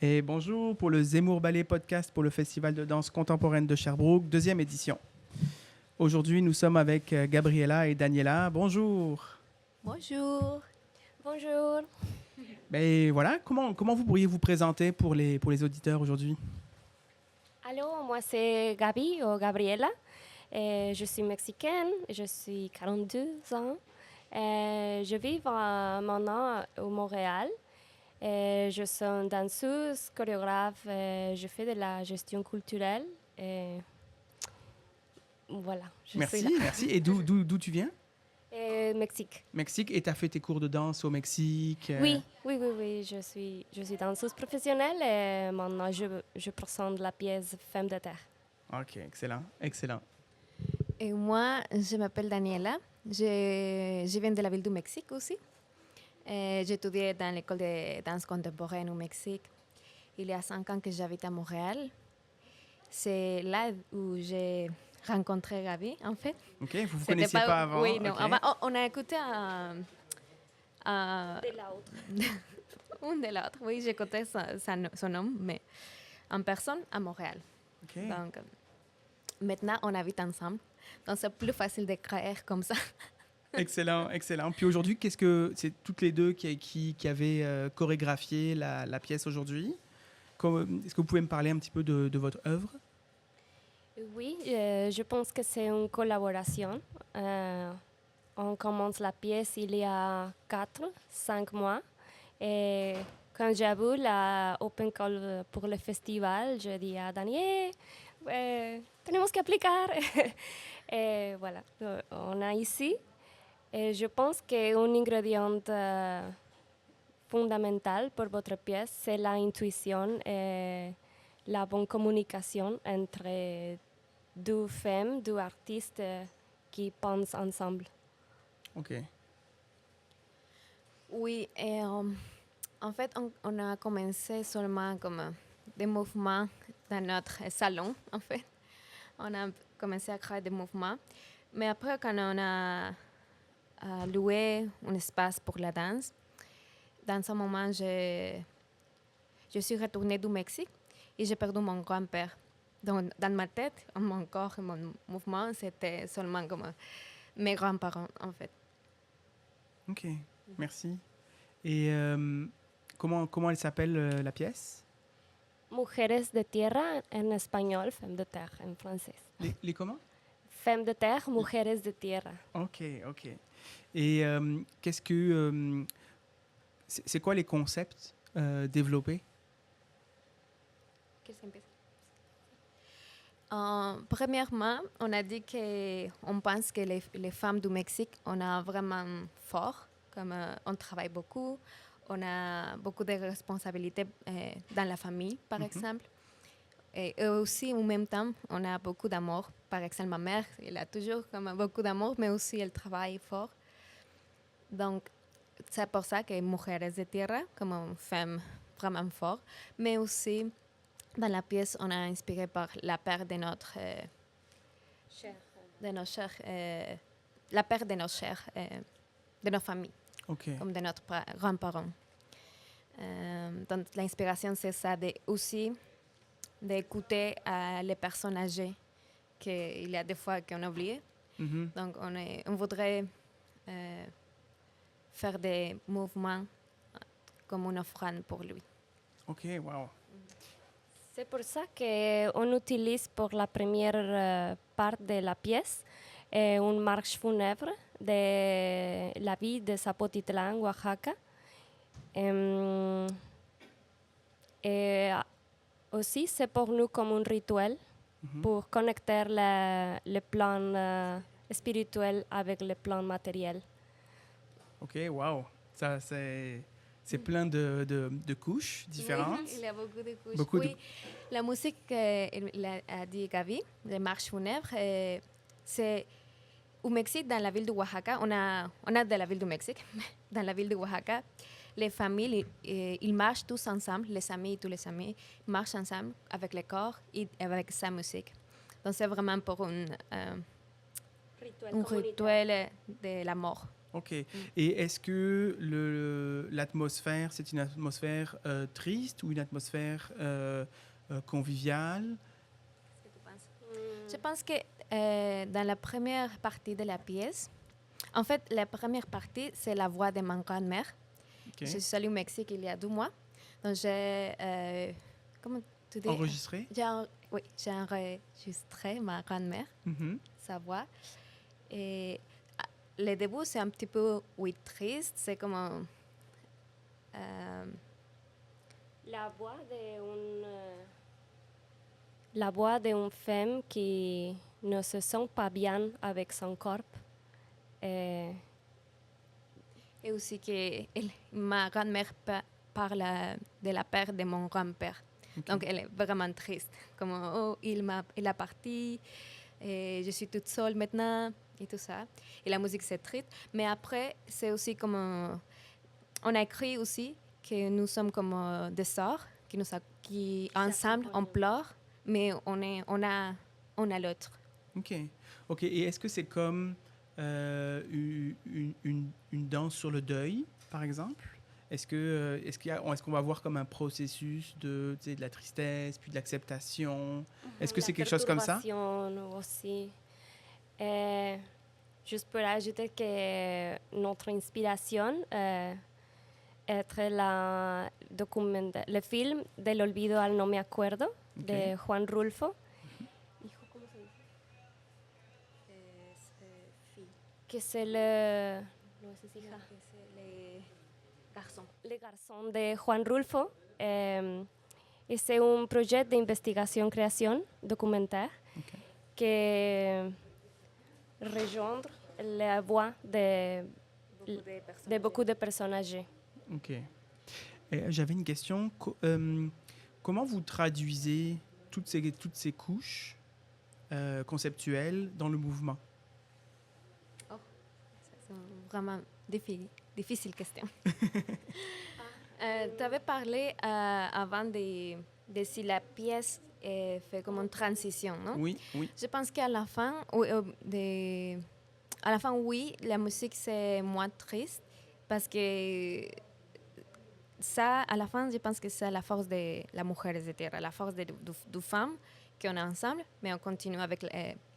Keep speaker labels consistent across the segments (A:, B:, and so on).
A: Et bonjour pour le Zemmour Ballet Podcast pour le Festival de danse contemporaine de Sherbrooke, deuxième édition. Aujourd'hui, nous sommes avec Gabriela et Daniela. Bonjour.
B: Bonjour.
C: Bonjour.
A: Ben voilà, comment vous pourriez vous présenter pour les auditeurs aujourd'hui?
C: Alors, moi c'est Gabi ou Gabriela. Je suis mexicaine, je suis 42 ans. Je vis maintenant au Montréal. Je suis danseuse, chorégraphe, je fais de la gestion culturelle. Voilà, je suis là.
A: Merci. Et d'où tu viens?
C: Mexique.
A: Mexique. Et tu as fait tes cours de danse au Mexique?
C: Oui. Je suis danseuse professionnelle et maintenant je présente la pièce Femme de terre.
A: Ok, excellent.
B: Et moi, je m'appelle Daniela. Je viens de la ville du Mexique aussi. J'ai étudié dans l'école de danse contemporaine au Mexique. Il y a 5 ans que j'habite à Montréal. C'est là où j'ai rencontré Gabi, en fait.
A: Ok, vous ne vous connaissiez pas avant?
B: Oui, non.
A: Okay.
B: On a écouté
C: De l'autre.
B: une de l'autre. Oui, j'écoutais son nom, mais en personne à Montréal.
A: Okay.
B: Donc, maintenant, on habite ensemble. Donc, c'est plus facile de créer comme ça.
A: Excellent. Puis aujourd'hui, qu'est-ce que c'est toutes les deux qui avaient chorégraphié la pièce aujourd'hui? Est-ce que vous pouvez me parler un petit peu de votre œuvre?
C: Oui, je pense que c'est une collaboration. On commence la pièce il y a 4-5 mois. Et quand j'ai vu la open call pour le festival, je dis à Daniel, tenemos que aplicar. Et voilà, on a ici. Et je pense qu'un ingrédient fondamental pour votre pièce, c'est l'intuition et la bonne communication entre deux femmes, deux artistes qui pensent ensemble.
A: Ok.
B: Oui, et en fait, on a commencé seulement comme des mouvements dans notre salon, en fait. On a commencé à créer des mouvements. Mais après, quand on a loué un espace pour la danse, dans ce moment, je suis retournée du Mexique et j'ai perdu mon grand-père. Donc, dans ma tête, mon corps et mon mouvement, c'était seulement comme mes grands-parents, en fait.
A: Ok, merci. Et comment elle s'appelle la pièce?
C: Mujeres de tierra en espagnol, femme de terre en français.
A: Les comment?
C: Femme de terre, mujeres de tierra.
A: Ok. Et qu'est-ce que c'est quoi les concepts développés?
B: Premièrement, on a dit qu'on pense que les femmes du Mexique, on a vraiment fort, comme on travaille beaucoup, on a beaucoup de responsabilités dans la famille, par exemple. Et aussi, en même temps, on a beaucoup d'amour. Par exemple, ma mère, elle a toujours comme beaucoup d'amour, mais aussi elle travaille fort. Donc, c'est pour ça que Mujeres de Tierra, comme une femme vraiment forte, mais aussi dans la pièce, on a inspiré par la perte de notre la perte de nos chers, de nos familles, comme de notre grands-parents. Donc, l'inspiration, c'est ça, aussi d'écouter les personnes âgées qu'il y a des fois qu'on a oublié. Donc, on voudrait faire des mouvements comme une offrande pour lui.
A: Ok, wow.
C: C'est pour ça qu'on utilise pour la première part de la pièce une marche funèbre de la ville de Zapotitlán, Oaxaca. Et aussi, c'est pour nous comme un rituel pour connecter le plan spirituel avec le plan matériel.
A: Ok, wow. Ça, c'est plein de couches différentes.
B: Oui, il y a beaucoup de couches. La musique, a dit Gabi, les marches funèbres, c'est au Mexique, dans la ville de Oaxaca. On a de la ville du Mexique, dans la ville de Oaxaca, les familles, ils marchent tous ensemble, tous les amis, ils marchent ensemble avec le corps et avec sa musique. Donc, c'est vraiment pour un rituel de la mort.
A: Ok. Et est-ce que l'atmosphère, c'est une atmosphère triste ou une atmosphère conviviale?
B: Je pense que dans la première partie de la pièce, en fait, la première partie, c'est la voix de ma grand-mère.
A: Ok.
B: Je suis allée au Mexique il y a 2 mois. Donc, comment tu dis?
A: Enregistré?
B: Oui, j'ai enregistré ma grand-mère,
A: Mhm.
B: sa voix. Et le début, c'est un petit peu, oui, triste. C'est comme
C: La voix d'une femme qui ne se sent pas bien avec son corps. Et
B: et aussi que ma grand-mère parle de la perte de mon grand-père.
A: Ok.
B: Donc, elle est vraiment triste. Comme, oh, il a parti, et je suis toute seule maintenant, et tout ça. Et la musique, c'est triste. Mais après, c'est aussi comme... on a écrit aussi que nous sommes comme des sœurs, qui ensemble, on pleure, mais on a l'autre.
A: Ok. Ok. Et est-ce que c'est comme une danse sur le deuil, par exemple? Est-ce qu'on va voir comme un processus de, tu sais, de la tristesse, puis de l'acceptation? Est-ce que c'est quelque chose comme ça?
C: perturbation aussi. Et juste pour ajouter que notre inspiration est le film Del olvido al no me acuerdo
A: Ok.
C: de Juan Rulfo. Que c'est le... No sé si hija. Le garçon de Juan Rulfo. Et c'est un projet d'investigation-création documentaire
A: Ok.
C: qui rejoindre la voix de beaucoup de personnes âgées.
A: Ok. Et j'avais une question. Comment vous traduisez toutes ces couches conceptuelles dans le mouvement?
B: C'est vraiment difficile question. Tu avais parlé avant de si la pièce fait comme une transition, non?
A: Oui, oui.
B: Je pense qu'à la fin, oui, la musique c'est moins triste parce que ça, à la fin, je pense que c'est la force de la mujer, etc., la force de femme qu'on est ensemble, mais on continue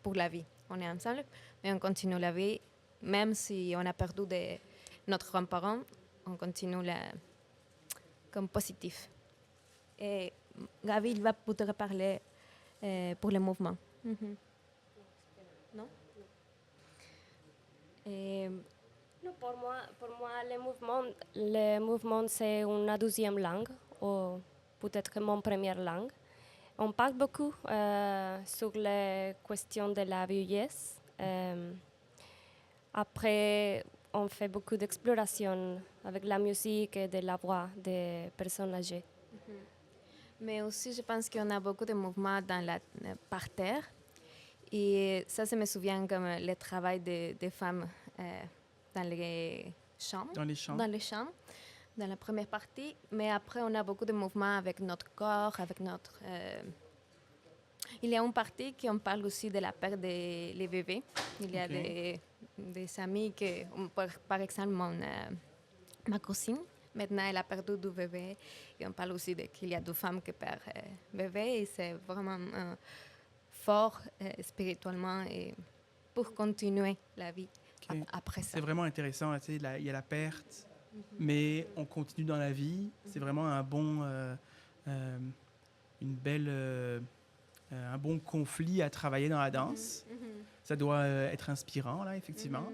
B: pour la vie. On est ensemble, mais on continue la vie, même si on a perdu notre grand-parent, on continue comme positif. Et Gabi, il va peut-être parler pour le mouvement. Mhm. Non? Et
C: Non, pour moi le mouvement c'est une deuxième langue, ou peut-être que mon première langue. On parle beaucoup sur les questions de la vieillesse. Après, on fait beaucoup d'exploration avec la musique et de la voix des personnes âgées.
B: Mais aussi, je pense qu'on a beaucoup de mouvements par terre. Et ça me souvient comme le travail des femmes dans les champs.
A: Dans les chants.
B: Dans les champs, dans la première partie. Mais après, on a beaucoup de mouvements avec notre corps, avec notre... Il y a une partie qui on parle aussi de la perte des bébés. Il y a des amis que, par exemple, ma cousine, maintenant, elle a perdu deux bébés. Et on parle aussi qu'il y a deux femmes qui perdent bébés. Et c'est vraiment fort spirituellement et pour continuer la vie après ça.
A: C'est vraiment intéressant. Tu sais, il y a la perte, mais on continue dans la vie. C'est vraiment un bon conflit à travailler dans la danse. Ça doit être inspirant, là, effectivement.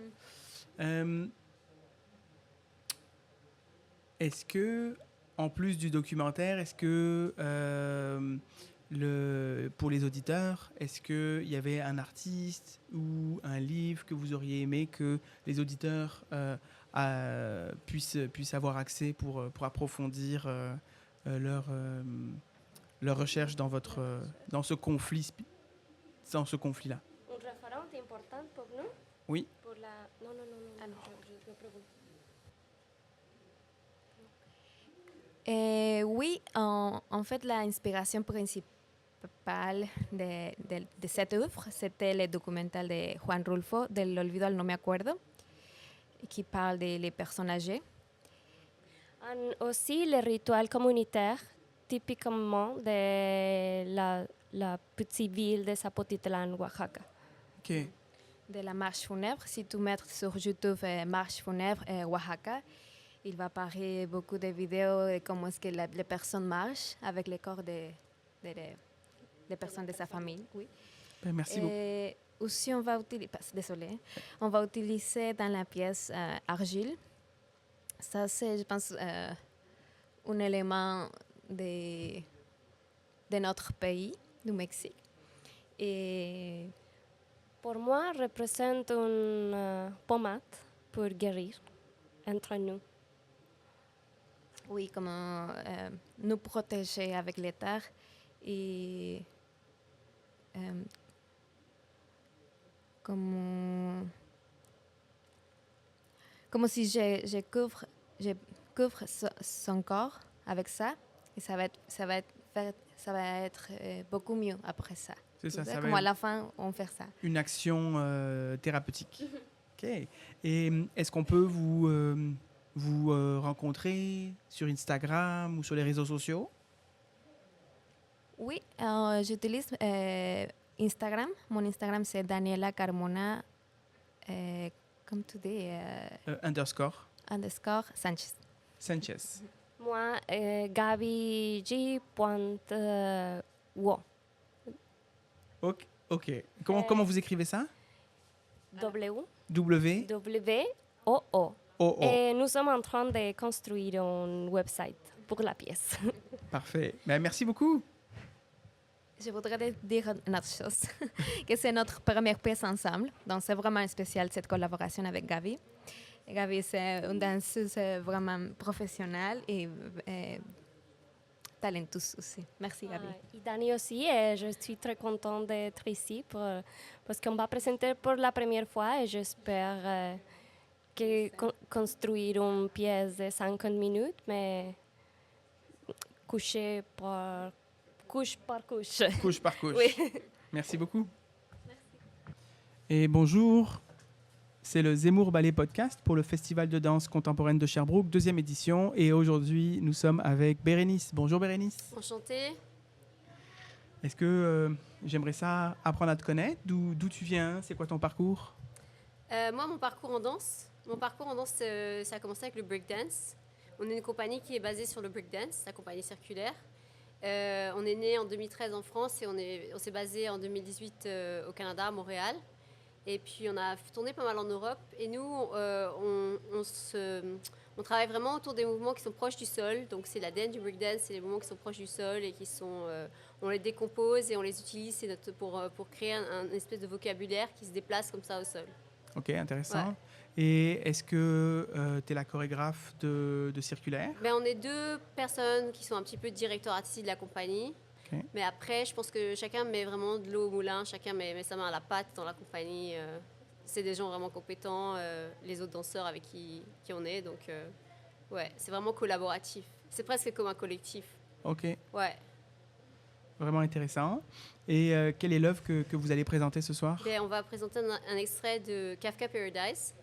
A: Est-ce que, en plus du documentaire, est-ce que pour les auditeurs, est-ce qu'il y avait un artiste ou un livre que vous auriez aimé que les auditeurs puissent avoir accès pour approfondir leur recherche dans ce conflit-là?
C: Un référent important pour nous?
A: Oui.
C: Pour la... Non. Je prévois.
B: Oui, en fait, l'inspiration principale de cette œuvre, c'était le documental de Juan Rulfo, Del olvido al no me acuerdo. qui parle des personnes âgées.
C: Aussi, les rituels communautaires, typiquement de la petite ville de Zapotitlán, Oaxaca.
A: Ok.
B: De la marche funèbre. Si tu mets sur YouTube marche funèbre Oaxaca, il va apparaître beaucoup de vidéos de comment est-ce que les personnes marchent avec les corps des personnes de sa famille. Oui.
A: Ben, merci beaucoup.
B: Aussi, on va utiliser dans la pièce argile. Ça, c'est, je pense, un élément de notre pays, du Mexique. Et
C: pour moi, représente une pommade pour guérir entre nous.
B: Oui, comme nous protéger avec les terres et comme si je couvre son corps avec ça et ça va être beaucoup mieux après ça.
A: C'est ça, ça
B: comme
A: va
B: à la fin, on fait ça.
A: une action thérapeutique. Ok. Et est-ce qu'on peut vous rencontrer sur Instagram ou sur les réseaux sociaux?
B: Oui, j'utilise Instagram. Mon Instagram, c'est Daniela Carmona, comme tu dis, _ Sanchez.
A: Sanchez.
C: Moi, GabyG.wo.
A: Ok. Comment vous écrivez ça?
C: W.
A: W.
C: W-O-O.
A: O.
C: Et nous sommes en train de construire un website pour la pièce.
A: Parfait. Ben, merci beaucoup.
B: Je voudrais dire une autre chose, que c'est notre première pièce ensemble. Donc, c'est vraiment spécial cette collaboration avec Gaby. Gaby, c'est une danseuse vraiment professionnelle et talentueuse aussi. Merci, Gaby.
C: Et Dani aussi, et je suis très contente d'être ici parce qu'on va présenter pour la première fois et j'espère construire une pièce de 50 minutes, mais couche par couche.
A: Couche par couche.
C: Oui.
A: Merci beaucoup. Merci. Et bonjour, c'est le Zemmour Ballet Podcast pour le Festival de danse contemporaine de Sherbrooke, 2e édition. Et aujourd'hui, nous sommes avec Bérénice. Bonjour Bérénice.
D: Enchantée.
A: Est-ce que j'aimerais ça apprendre à te connaître? D'où tu viens? C'est quoi ton parcours?
D: Moi, mon parcours en danse, ça a commencé avec le breakdance. On est une compagnie qui est basée sur le breakdance, la compagnie circulaire. On est né en 2013 en France et on s'est basé en 2018 au Canada, à Montréal. Et puis on a tourné pas mal en Europe. Et nous, on travaille vraiment autour des mouvements qui sont proches du sol. Donc c'est l'ADN du breakdance, c'est les mouvements qui sont proches du sol et on les décompose et on les utilise pour créer un espèce de vocabulaire qui se déplace comme ça au sol.
A: Ok, intéressant.
D: Ouais.
A: Et est-ce que tu es la chorégraphe de Circulaire?
D: On est 2 personnes qui sont un petit peu directeurs artistiques de la compagnie.
A: Okay.
D: Mais après, je pense que chacun met vraiment de l'eau au moulin, chacun met sa main à la pâte dans la compagnie. C'est des gens vraiment compétents, les autres danseurs avec qui on est. Donc, ouais, c'est vraiment collaboratif. C'est presque comme un collectif.
A: Ok.
D: Ouais.
A: Vraiment intéressant. Et quelle est l'œuvre que vous allez présenter ce soir?
D: On va présenter un extrait de Kafka Paradise.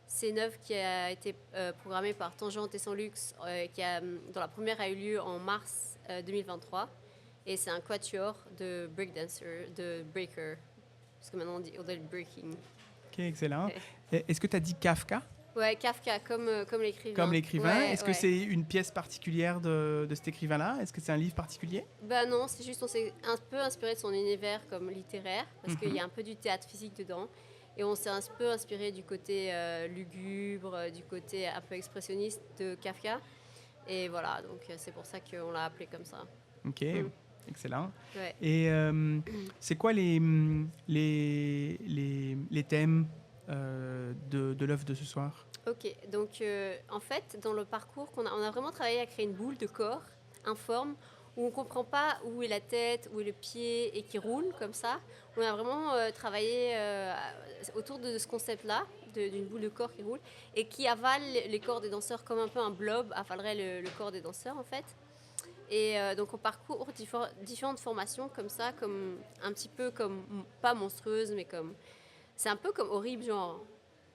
D: C'est une œuvre qui a été programmée par Tangente et Sans Luxe, dont la première a eu lieu en mars 2023. Et c'est un quatuor de breaker. Parce que maintenant on dit le breaking.
A: Ok, excellent. Est-ce que tu as dit Kafka?
D: Ouais, Kafka, comme l'écrivain.
A: Comme l'écrivain.
D: Ouais,
A: Est-ce que c'est une pièce particulière de cet écrivain-là? Est-ce que c'est un livre particulier?
D: Non, c'est juste on s'est un peu inspiré de son univers comme littéraire, parce qu'il y a un peu du théâtre physique dedans. Et on s'est un peu inspiré du côté lugubre, du côté un peu expressionniste de Kafka. Et voilà, donc c'est pour ça qu'on l'a appelé comme ça.
A: Ok, excellent.
D: Ouais.
A: Et c'est quoi les thèmes de l'œuvre de ce soir?
D: Ok, donc en fait, dans le parcours, on a vraiment travaillé à créer une boule de corps informe où on ne comprend pas où est la tête, où est le pied et qui roule comme ça. On a vraiment travaillé autour de ce concept-là, d'une boule de corps qui roule et qui avale les corps des danseurs comme un peu un blob avalerait le corps des danseurs en fait. Et donc on parcourt différentes formations comme ça, comme un petit peu comme, pas monstrueuse, mais comme... C'est un peu comme horrible, genre...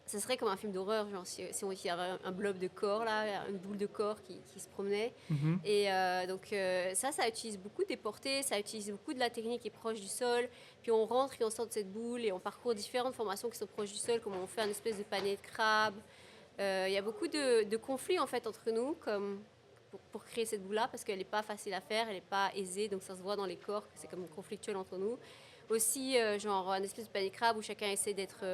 D: ça serait comme un film d'horreur, genre si il y avait un blob de corps, là, une boule de corps qui se promenait.
A: Mhm.
D: Et donc ça utilise beaucoup des portées, ça utilise beaucoup de la technique qui est proche du sol. Puis on rentre et on sort de cette boule et on parcourt différentes formations qui sont proches du sol, comme on fait un espèce de panier de crabe. Il y a beaucoup de conflits en fait entre nous, comme pour créer cette boule-là, parce qu'elle n'est pas facile à faire, elle n'est pas aisée, donc ça se voit dans les corps que c'est comme conflictuel entre nous. Aussi, genre un espèce de panier de crabe où chacun essaie d'être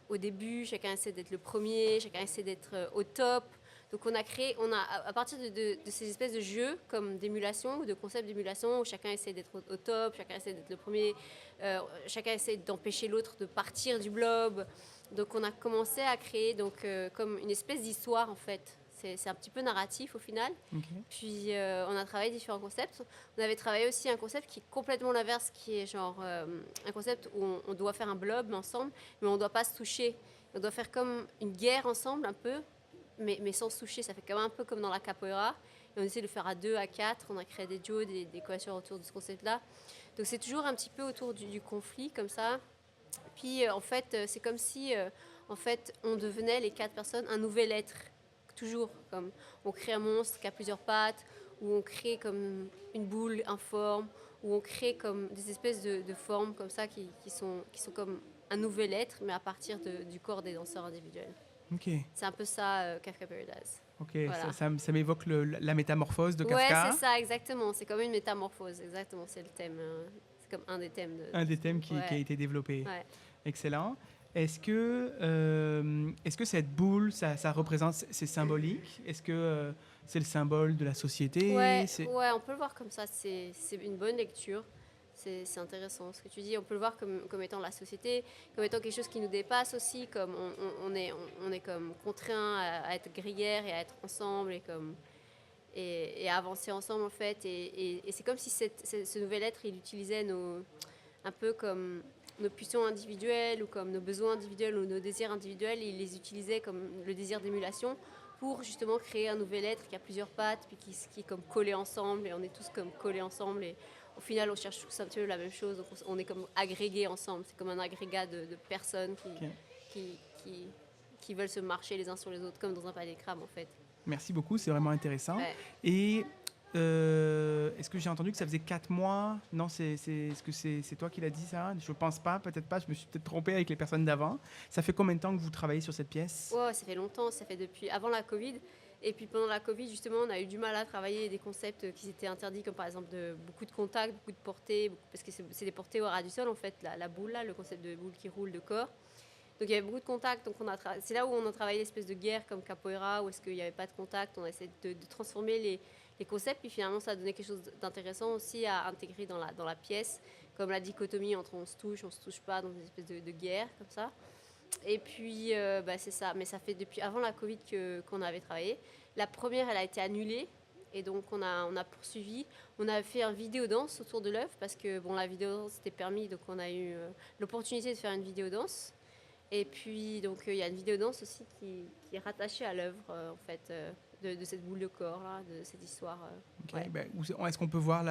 D: au début, chacun essaie d'être le premier, chacun essaie d'être au top. Donc à partir de ces espèces de jeux comme d'émulation ou de concepts d'émulation où chacun essaie d'être au top, chacun essaie d'être le premier, chacun essaie d'empêcher l'autre de partir du blob. Donc on a commencé à créer comme une espèce d'histoire en fait. C'est un petit peu narratif au final.
A: Ok.
D: Puis on a travaillé différents concepts. On avait travaillé aussi un concept qui est complètement l'inverse, qui est genre un concept où on doit faire un blob ensemble, mais on ne doit pas se toucher. On doit faire comme une guerre ensemble un peu, mais sans se toucher. Ça fait quand même un peu comme dans la capoeira. Et on essaie de le faire à 2, à 4. On a créé des duos, des coalitions autour de ce concept-là. Donc c'est toujours un petit peu autour du conflit comme ça. Puis en fait, c'est comme si en fait, on devenait les 4 personnes un nouvel être. Toujours comme on crée un monstre qui a plusieurs pattes, ou on crée comme une boule informe, ou on crée comme des espèces de formes comme ça qui sont comme un nouvel être, mais à partir du corps des danseurs individuels.
A: Ok.
D: C'est un peu ça, Kafka Paradise.
A: Ok.
D: Voilà.
A: Ça m'évoque la métamorphose de
D: Ouais,
A: Kafka.
D: c'est ça, exactement. C'est comme une métamorphose, exactement. C'est le thème. C'est comme un des thèmes.
A: Un des thèmes qui a été développé.
D: Ouais.
A: Excellent. Est-ce que cette boule, ça représente, c'est symbolique? Est-ce que c'est le symbole de la société?
D: Ouais, on peut le voir comme ça. C'est une bonne lecture. C'est intéressant ce que tu dis. On peut le voir comme étant la société, comme étant quelque chose qui nous dépasse aussi, comme on est comme contraint à être grégaire et à être ensemble et à avancer ensemble en fait. Et c'est comme si ce nouvel être, il utilisait un peu comme nos pulsions individuelles ou comme nos besoins individuels ou nos désirs individuels, il les utilisait comme le désir d'émulation pour justement créer un nouvel être qui a plusieurs pattes puis qui est comme collé ensemble et on est tous comme collés ensemble et au final on cherche tous un petit peu la même chose, donc on est comme agrégés ensemble, c'est comme un agrégat de personnes qui veulent se marcher les uns sur les autres comme dans un panier de crabe en fait.
A: Merci beaucoup, c'est vraiment intéressant.
D: Ouais.
A: Et est-ce que j'ai entendu que ça faisait 4 mois? Non, est-ce que c'est toi qui l'as dit ça? Je pense pas, peut-être pas, je me suis peut-être trompée avec les personnes d'avant. Ça fait combien de temps que vous travaillez sur cette pièce?
D: Ouais, ça fait longtemps, ça fait depuis avant la Covid. Et puis pendant la Covid, justement, on a eu du mal à travailler des concepts qui étaient interdits, comme par exemple beaucoup de contacts, beaucoup de portées, parce que c'est des portées au ras du sol, en fait, la boule, là, le concept de boule qui roule de corps. Donc il y avait beaucoup de contacts, donc c'est là où on a travaillé l'espèce de guerre comme capoeira, où est-ce qu'il n'y avait pas de contact, on a essayé de transformer les concepts, puis finalement ça a donné quelque chose d'intéressant aussi à intégrer dans la pièce, comme la dichotomie entre on se touche pas, dans une espèce de guerre comme ça. Et puis c'est ça, mais ça fait depuis avant la Covid qu'on avait travaillé. La première, elle a été annulée, et donc on a poursuivi. On a fait un vidéo-danse autour de l'œuvre, parce que bon, la vidéo-danse était permis, donc on a eu l'opportunité de faire une vidéo-danse. Et puis, donc, il y a une vidéo-danse aussi qui est rattachée à l'œuvre, en fait, de cette boule de corps, là, de cette histoire.
A: Okay, est-ce qu'on peut voir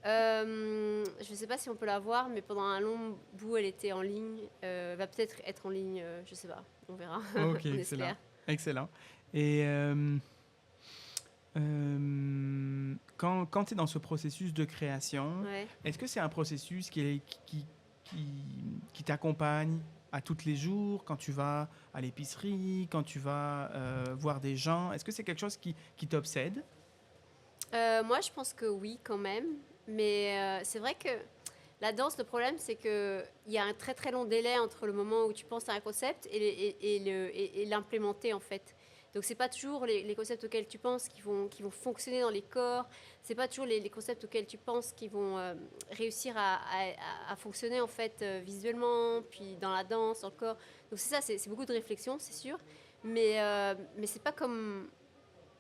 D: je ne sais pas si on peut la voir, mais pendant un long bout, elle était en ligne. Elle va peut-être être en ligne, je ne sais pas. On verra.
A: Ok,
D: on
A: excellent.
D: espère.
A: Excellent. Et quand tu es dans ce processus de création, est-ce que c'est un processus qui t'accompagne à tous les jours, quand tu vas à l'épicerie, quand tu vas voir des gens? Est-ce que c'est quelque chose qui t'obsède?
D: Moi, je pense que oui, quand même. Mais c'est vrai que la danse, le problème, c'est qu'il y a un très très long délai entre le moment où tu penses à un concept et l'implémenter, en fait. Donc, c'est pas toujours les concepts auxquels tu penses qui vont fonctionner dans les corps. C'est pas toujours les concepts auxquels tu penses qui vont réussir à fonctionner, en fait, visuellement, puis dans la danse, encore. Donc, c'est ça, c'est beaucoup de réflexion, c'est sûr. Mais c'est pas comme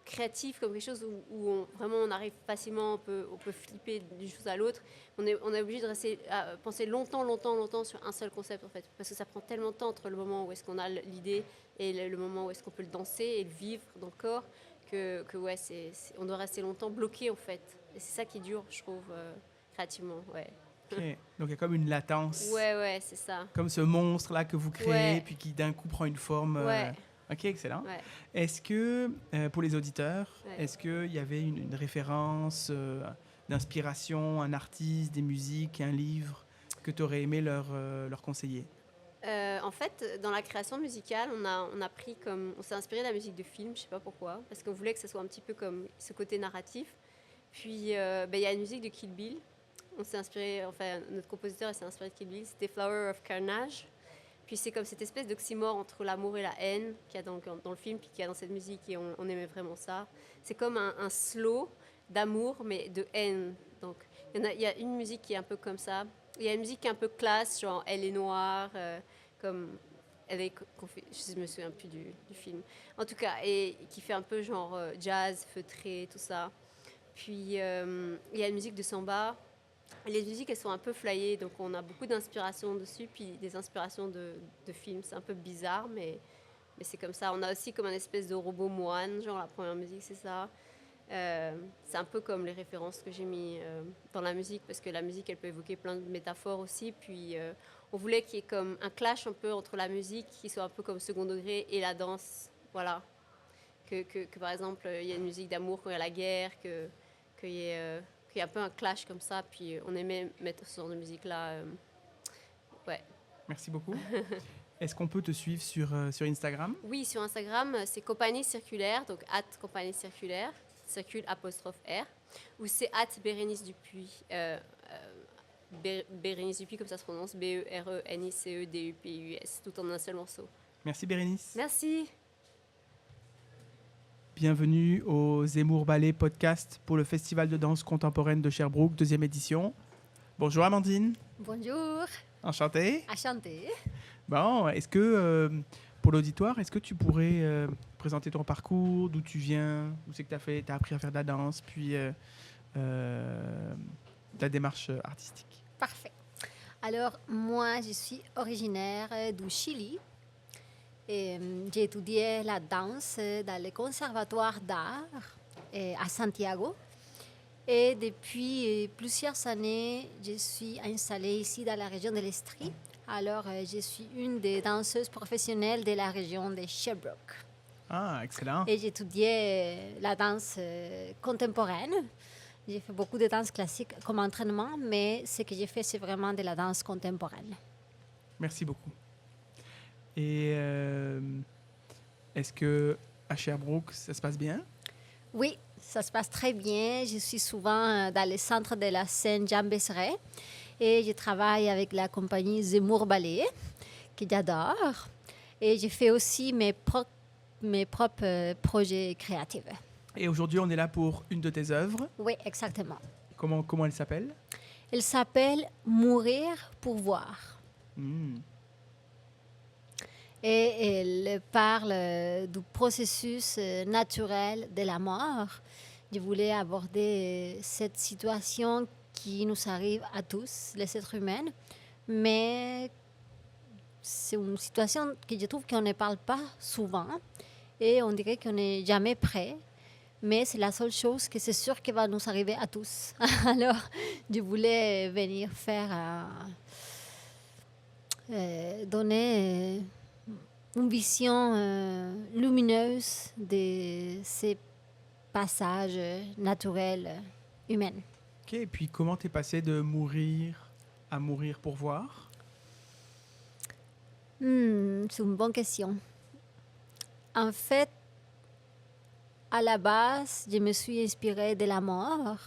D: créatif, comme quelque chose où vraiment on arrive facilement, on peut flipper d'une chose à l'autre. On est obligé de rester à penser longtemps sur un seul concept, en fait, parce que ça prend tellement de temps entre le moment où est-ce qu'on a l'idée et le moment où est-ce qu'on peut le danser et le vivre dans le corps que ouais, on doit rester longtemps bloqué, en fait. Et c'est ça qui est dur, je trouve, créativement, ouais.
A: OK. Donc, il y a comme une latence.
D: Ouais, c'est ça.
A: Comme ce monstre-là que vous créez,
D: Ouais.
A: puis qui d'un coup prend une forme.
D: Ouais.
A: OK, excellent.
D: Ouais.
A: Est-ce que, pour les auditeurs,
D: Ouais.
A: est-ce qu'il y avait une référence d'inspiration, un artiste, des musiques, un livre que tu aurais aimé leur conseiller?
D: En fait, dans la création musicale, on s'est inspiré de la musique de film, je sais pas pourquoi, parce qu'on voulait que ce soit un petit peu comme ce côté narratif. Puis, il y a une musique de Kill Bill. On s'est inspiré, enfin, notre compositeur s'est inspiré de Kill Bill. C'était Flower of Carnage. Puis c'est comme cette espèce d'oxymore entre l'amour et la haine qu'il y a dans le film, puis qu'il y a dans cette musique, et on aimait vraiment ça. C'est comme un slow d'amour, mais de haine. Donc, il y a une musique qui est un peu comme ça. Il y a une musique qui est un peu classe, genre Elle est noire, comme je me souviens plus du film. En tout cas, et qui fait un peu genre jazz, feutré, tout ça. Puis il y a une musique de samba. Les musiques, elles sont un peu flyées, donc on a beaucoup d'inspiration dessus, puis des inspirations de films. C'est un peu bizarre, mais c'est comme ça. On a aussi comme un espèce de robot moine, genre la première musique, c'est ça. C'est un peu comme les références que j'ai mis dans la musique, parce que la musique, elle peut évoquer plein de métaphores aussi. Puis on voulait qu'il y ait comme un clash un peu entre la musique, qui soit un peu comme second degré, et la danse. Voilà. Que par exemple, il y a une musique d'amour quand il y a la guerre, qu'il y ait un peu un clash comme ça. Puis on aimait mettre ce genre de musique-là. Ouais.
A: Merci beaucoup. Est-ce qu'on peut te suivre sur Instagram?
D: Oui, sur Instagram, c'est Compagnie Circulaire, donc @Compagnie Circulaire. Circule '_R, ou c'est @Bérénice Dupuis. Bérénice Dupuis, comme ça se prononce, BERENICEDUPUS, tout en un seul morceau.
A: Merci Bérénice.
D: Merci.
A: Bienvenue au Zemmour Ballet Podcast pour le Festival de danse contemporaine de Sherbrooke, 2e édition. Bonjour Amandine.
E: Bonjour,
A: Enchantée.
E: enchantée.
A: Bon, est-ce que, pour l'auditoire, est-ce que tu pourrais présenter ton parcours, d'où tu viens, où c'est que tu as appris à faire de la danse, puis ta démarche artistique?
E: Parfait. Alors, moi, je suis originaire du Chili. Et, j'ai étudié la danse dans le conservatoire d'art à Santiago. Et depuis plusieurs années, je suis installée ici dans la région de l'Estrie. Alors, je suis une des danseuses professionnelles de la région de Sherbrooke.
A: Ah, excellent.
E: Et j'ai étudié la danse contemporaine. J'ai fait beaucoup de danse classique comme entraînement, mais ce que j'ai fait, c'est vraiment de la danse contemporaine.
A: Merci beaucoup. Et est-ce que à Sherbrooke, ça se passe bien?
E: Oui, ça se passe très bien. Je suis souvent dans le centre de la scène Jean Besseret et je travaille avec la compagnie Zemmour Ballet, que j'adore. Et je fais aussi mes propres projets créatifs.
A: Et aujourd'hui, on est là pour une de tes œuvres.
E: Oui, exactement.
A: Comment elle s'appelle?
E: Elle s'appelle Mourir pour voir. Et elle parle du processus naturel de la mort. Je voulais aborder cette situation qui nous arrive à tous, les êtres humains, mais c'est une situation que je trouve qu'on ne parle pas souvent et on dirait qu'on n'est jamais prêt, mais c'est la seule chose que c'est sûr qui va nous arriver à tous. Alors, je voulais venir donner une vision lumineuse de ces passages naturels humains.
A: OK. Et puis, comment t'es passé de mourir à mourir pour voir?
E: C'est une bonne question. En fait, à la base, je me suis inspirée de la mort.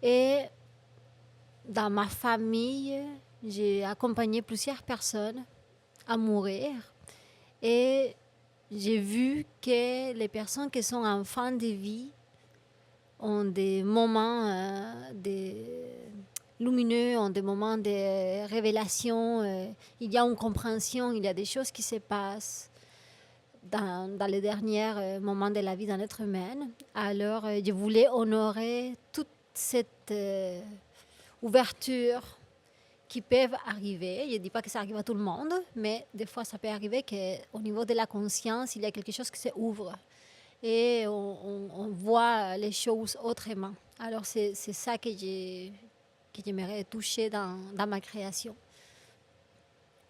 E: Et dans ma famille, j'ai accompagné plusieurs personnes à mourir. Et j'ai vu que les personnes qui sont en fin de vie ont des moments lumineux, ont des moments de révélation. Il y a une compréhension, il y a des choses qui se passent dans les derniers moments de la vie d'un être humain. Alors, je voulais honorer toute cette ouverture qui peuvent arriver. Je ne dis pas que ça arrive à tout le monde, mais des fois, ça peut arriver qu'au niveau de la conscience, il y a quelque chose qui s'ouvre et on voit les choses autrement. Alors, c'est ça que que j'aimerais toucher dans ma création.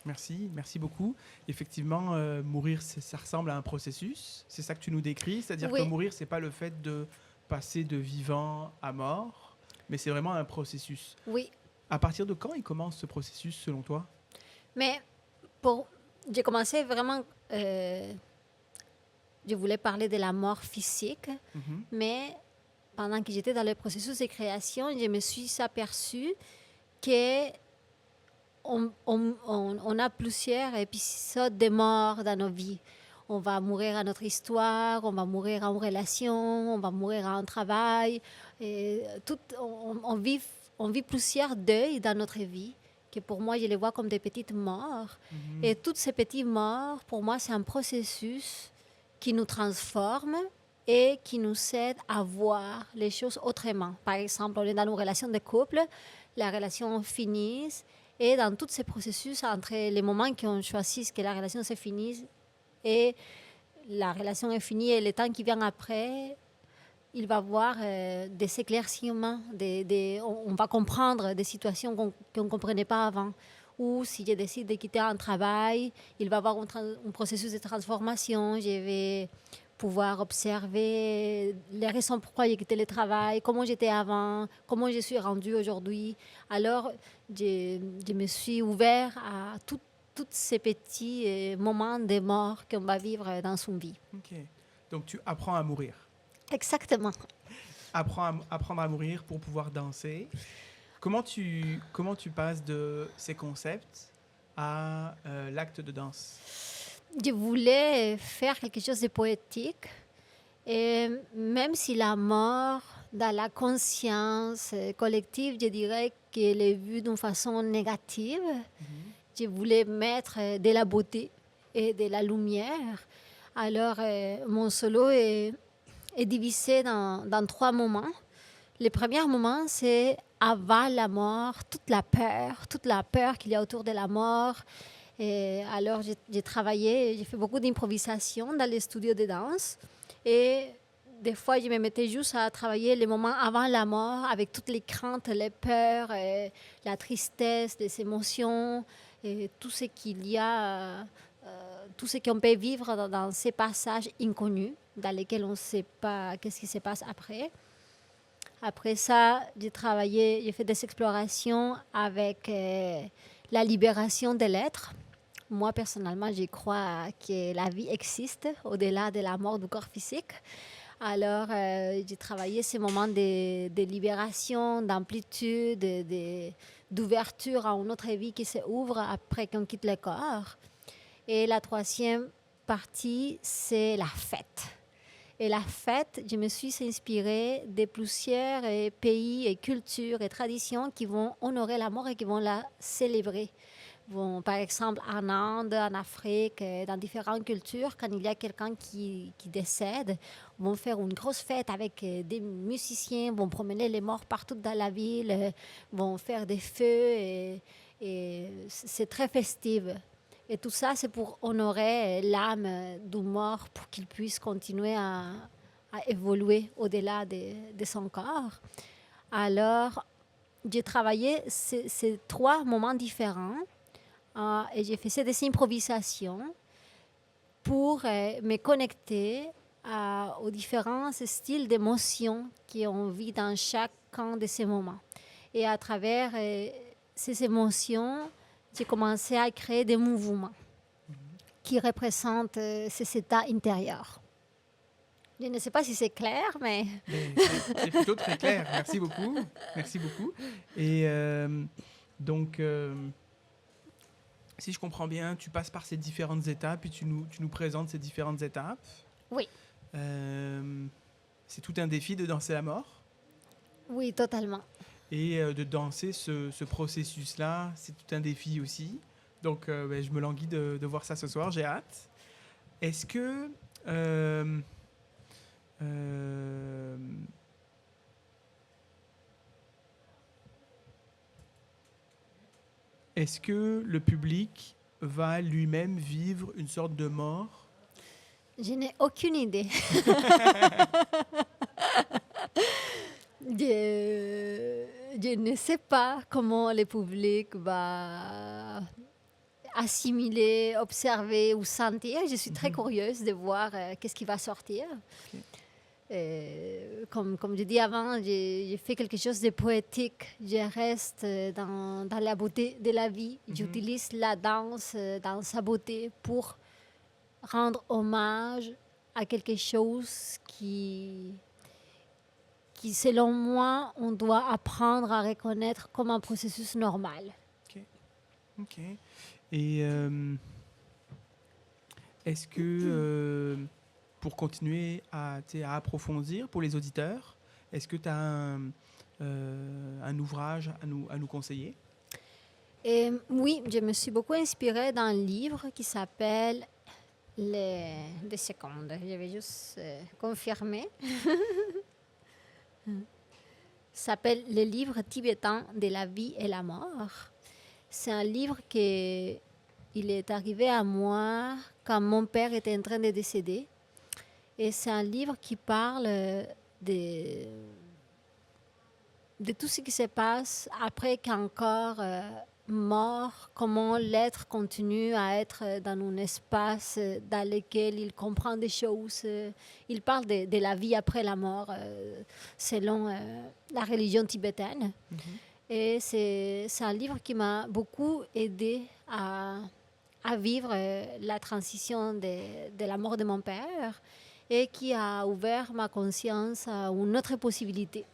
A: Merci beaucoup. Effectivement, mourir, ça ressemble à un processus. C'est ça que tu nous décris, c'est-à-dire
E: Oui.
A: que mourir, c'est pas le fait de passer de vivant à mort, mais c'est vraiment un processus.
E: Oui,
A: À partir de quand il commence ce processus, selon toi?
E: mais j'ai commencé vraiment... je voulais parler de la mort physique,
A: Mhm.
E: mais pendant que j'étais dans le processus de création, je me suis aperçue que on a plusieurs épisodes de mort dans nos vies. On va mourir à notre histoire, on va mourir en relation, on va mourir en travail. Et on vit plusieurs deuils dans notre vie, que pour moi, je les vois comme des petites morts.
A: Mhm.
E: Et toutes ces petites morts, pour moi, c'est un processus qui nous transforme et qui nous aide à voir les choses autrement. Par exemple, on est dans une relation de couple, la relation finit, et dans tous ces processus, entre les moments qu'on choisit que la relation se finisse et la relation est finie et le temps qui vient après, il va y avoir des éclaircissements, on va comprendre des situations qu'on ne comprenait pas avant. Ou si je décide de quitter un travail, il va y avoir un processus de transformation. Je vais pouvoir observer les raisons pourquoi j'ai quitté le travail, comment j'étais avant, comment je suis rendue aujourd'hui. Alors, je me suis ouvert à tous ces petits moments de mort qu'on va vivre dans son vie.
A: Ok. Donc, tu apprends à mourir.
E: Exactement.
A: Apprendre à mourir pour pouvoir danser. Comment tu passes de ces concepts à l'acte de danse?
E: Je voulais faire quelque chose de poétique. Et même si la mort, dans la conscience collective, je dirais qu'elle est vue d'une façon négative, je voulais mettre de la beauté et de la lumière. Alors, mon solo est divisé dans 3 moments. Le premier moment, c'est avant la mort, toute la peur qu'il y a autour de la mort. Et alors, j'ai travaillé, j'ai fait beaucoup d'improvisation dans les studios de danse. Et des fois, je me mettais juste à travailler les moments avant la mort, avec toutes les craintes, les peurs, la tristesse, les émotions, et tout ce qu'il y a, tout ce qu'on peut vivre dans ces passages inconnus, dans lesquels on ne sait pas qu'est-ce qui se passe après. Après ça, j'ai fait des explorations avec la libération de l'être. Moi, personnellement, je crois que la vie existe au-delà de la mort du corps physique. Alors, j'ai travaillé ces moments de libération, d'amplitude, d'ouverture à une autre vie qui s'ouvre après qu'on quitte le corps. Et la troisième partie, c'est la fête. Et la fête, je me suis inspirée de plusieurs pays et cultures et traditions qui vont honorer la mort et qui vont la célébrer. Bon, par exemple, en Inde, en Afrique, dans différentes cultures, quand il y a quelqu'un qui décède, vont faire une grosse fête avec des musiciens, vont promener les morts partout dans la ville, vont faire des feux et c'est très festif. Et tout ça, c'est pour honorer l'âme du mort, pour qu'il puisse continuer à évoluer au-delà de son corps. Alors, j'ai travaillé ces 3 moments différents et j'ai fait des improvisations pour me connecter aux différents styles d'émotions qu'on vit dans chacun de ces moments. Et à travers ces émotions, j'ai commencé à créer des mouvements qui représentent ces états intérieurs. Je ne sais pas si c'est clair, mais...
A: C'est plutôt très clair. Merci beaucoup. Merci beaucoup. Et donc, si je comprends bien, tu passes par ces différentes étapes et tu nous présentes ces différentes étapes.
E: Oui.
A: C'est tout un défi de danser la mort.
E: Oui, totalement.
A: Et de danser ce processus-là, c'est tout un défi aussi. Donc, je me languis de voir ça ce soir, j'ai hâte. Est-ce que... est-ce que le public va lui-même vivre une sorte de mort?
E: Je n'ai aucune idée. Je je ne sais pas comment le public va assimiler, observer ou sentir. Je suis très curieuse de voir qu'est-ce qui va sortir.
A: Ok.
E: Comme je dis avant, j'ai fait quelque chose de poétique. Je reste dans la beauté de la vie. J'utilise la danse dans sa beauté pour rendre hommage à quelque chose qui, selon moi, on doit apprendre à reconnaître comme un processus normal.
A: Ok. Et est-ce que, pour continuer à approfondir pour les auditeurs, est-ce que tu as un ouvrage à nous conseiller?
E: Et oui, je me suis beaucoup inspirée d'un livre qui s'appelle Des secondes, je vais juste confirmer. S'appelle Le livre tibétain de la vie et la mort. C'est un livre qui il est arrivé à moi quand mon père était en train de décéder. Et c'est un livre qui parle de tout ce qui se passe après qu'un corps mort, comment l'être continue à être dans un espace dans lequel il comprend des choses. Il parle de la vie après la mort selon la religion tibétaine. Et c'est un livre qui m'a beaucoup aidé à vivre la transition de la mort de mon père et qui a ouvert ma conscience à une autre possibilité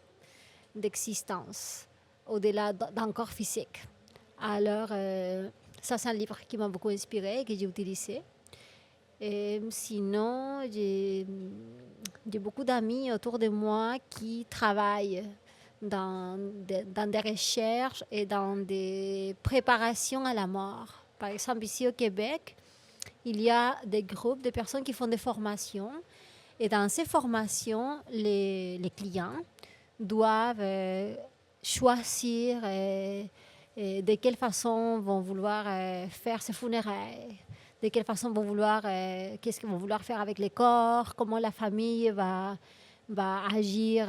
E: d'existence au-delà d'un corps physique. Alors, ça, c'est un livre qui m'a beaucoup inspiré et que j'ai utilisé. Et sinon, j'ai beaucoup d'amis autour de moi qui travaillent dans des recherches et dans des préparations à la mort. Par exemple, ici au Québec, il y a des groupes de personnes qui font des formations. Et dans ces formations, les clients doivent choisir de quelle façon vont vouloir faire ces funérailles, de quelle façon vont vouloir, qu'est-ce qu'ils vont vouloir faire avec les corps, comment la famille va agir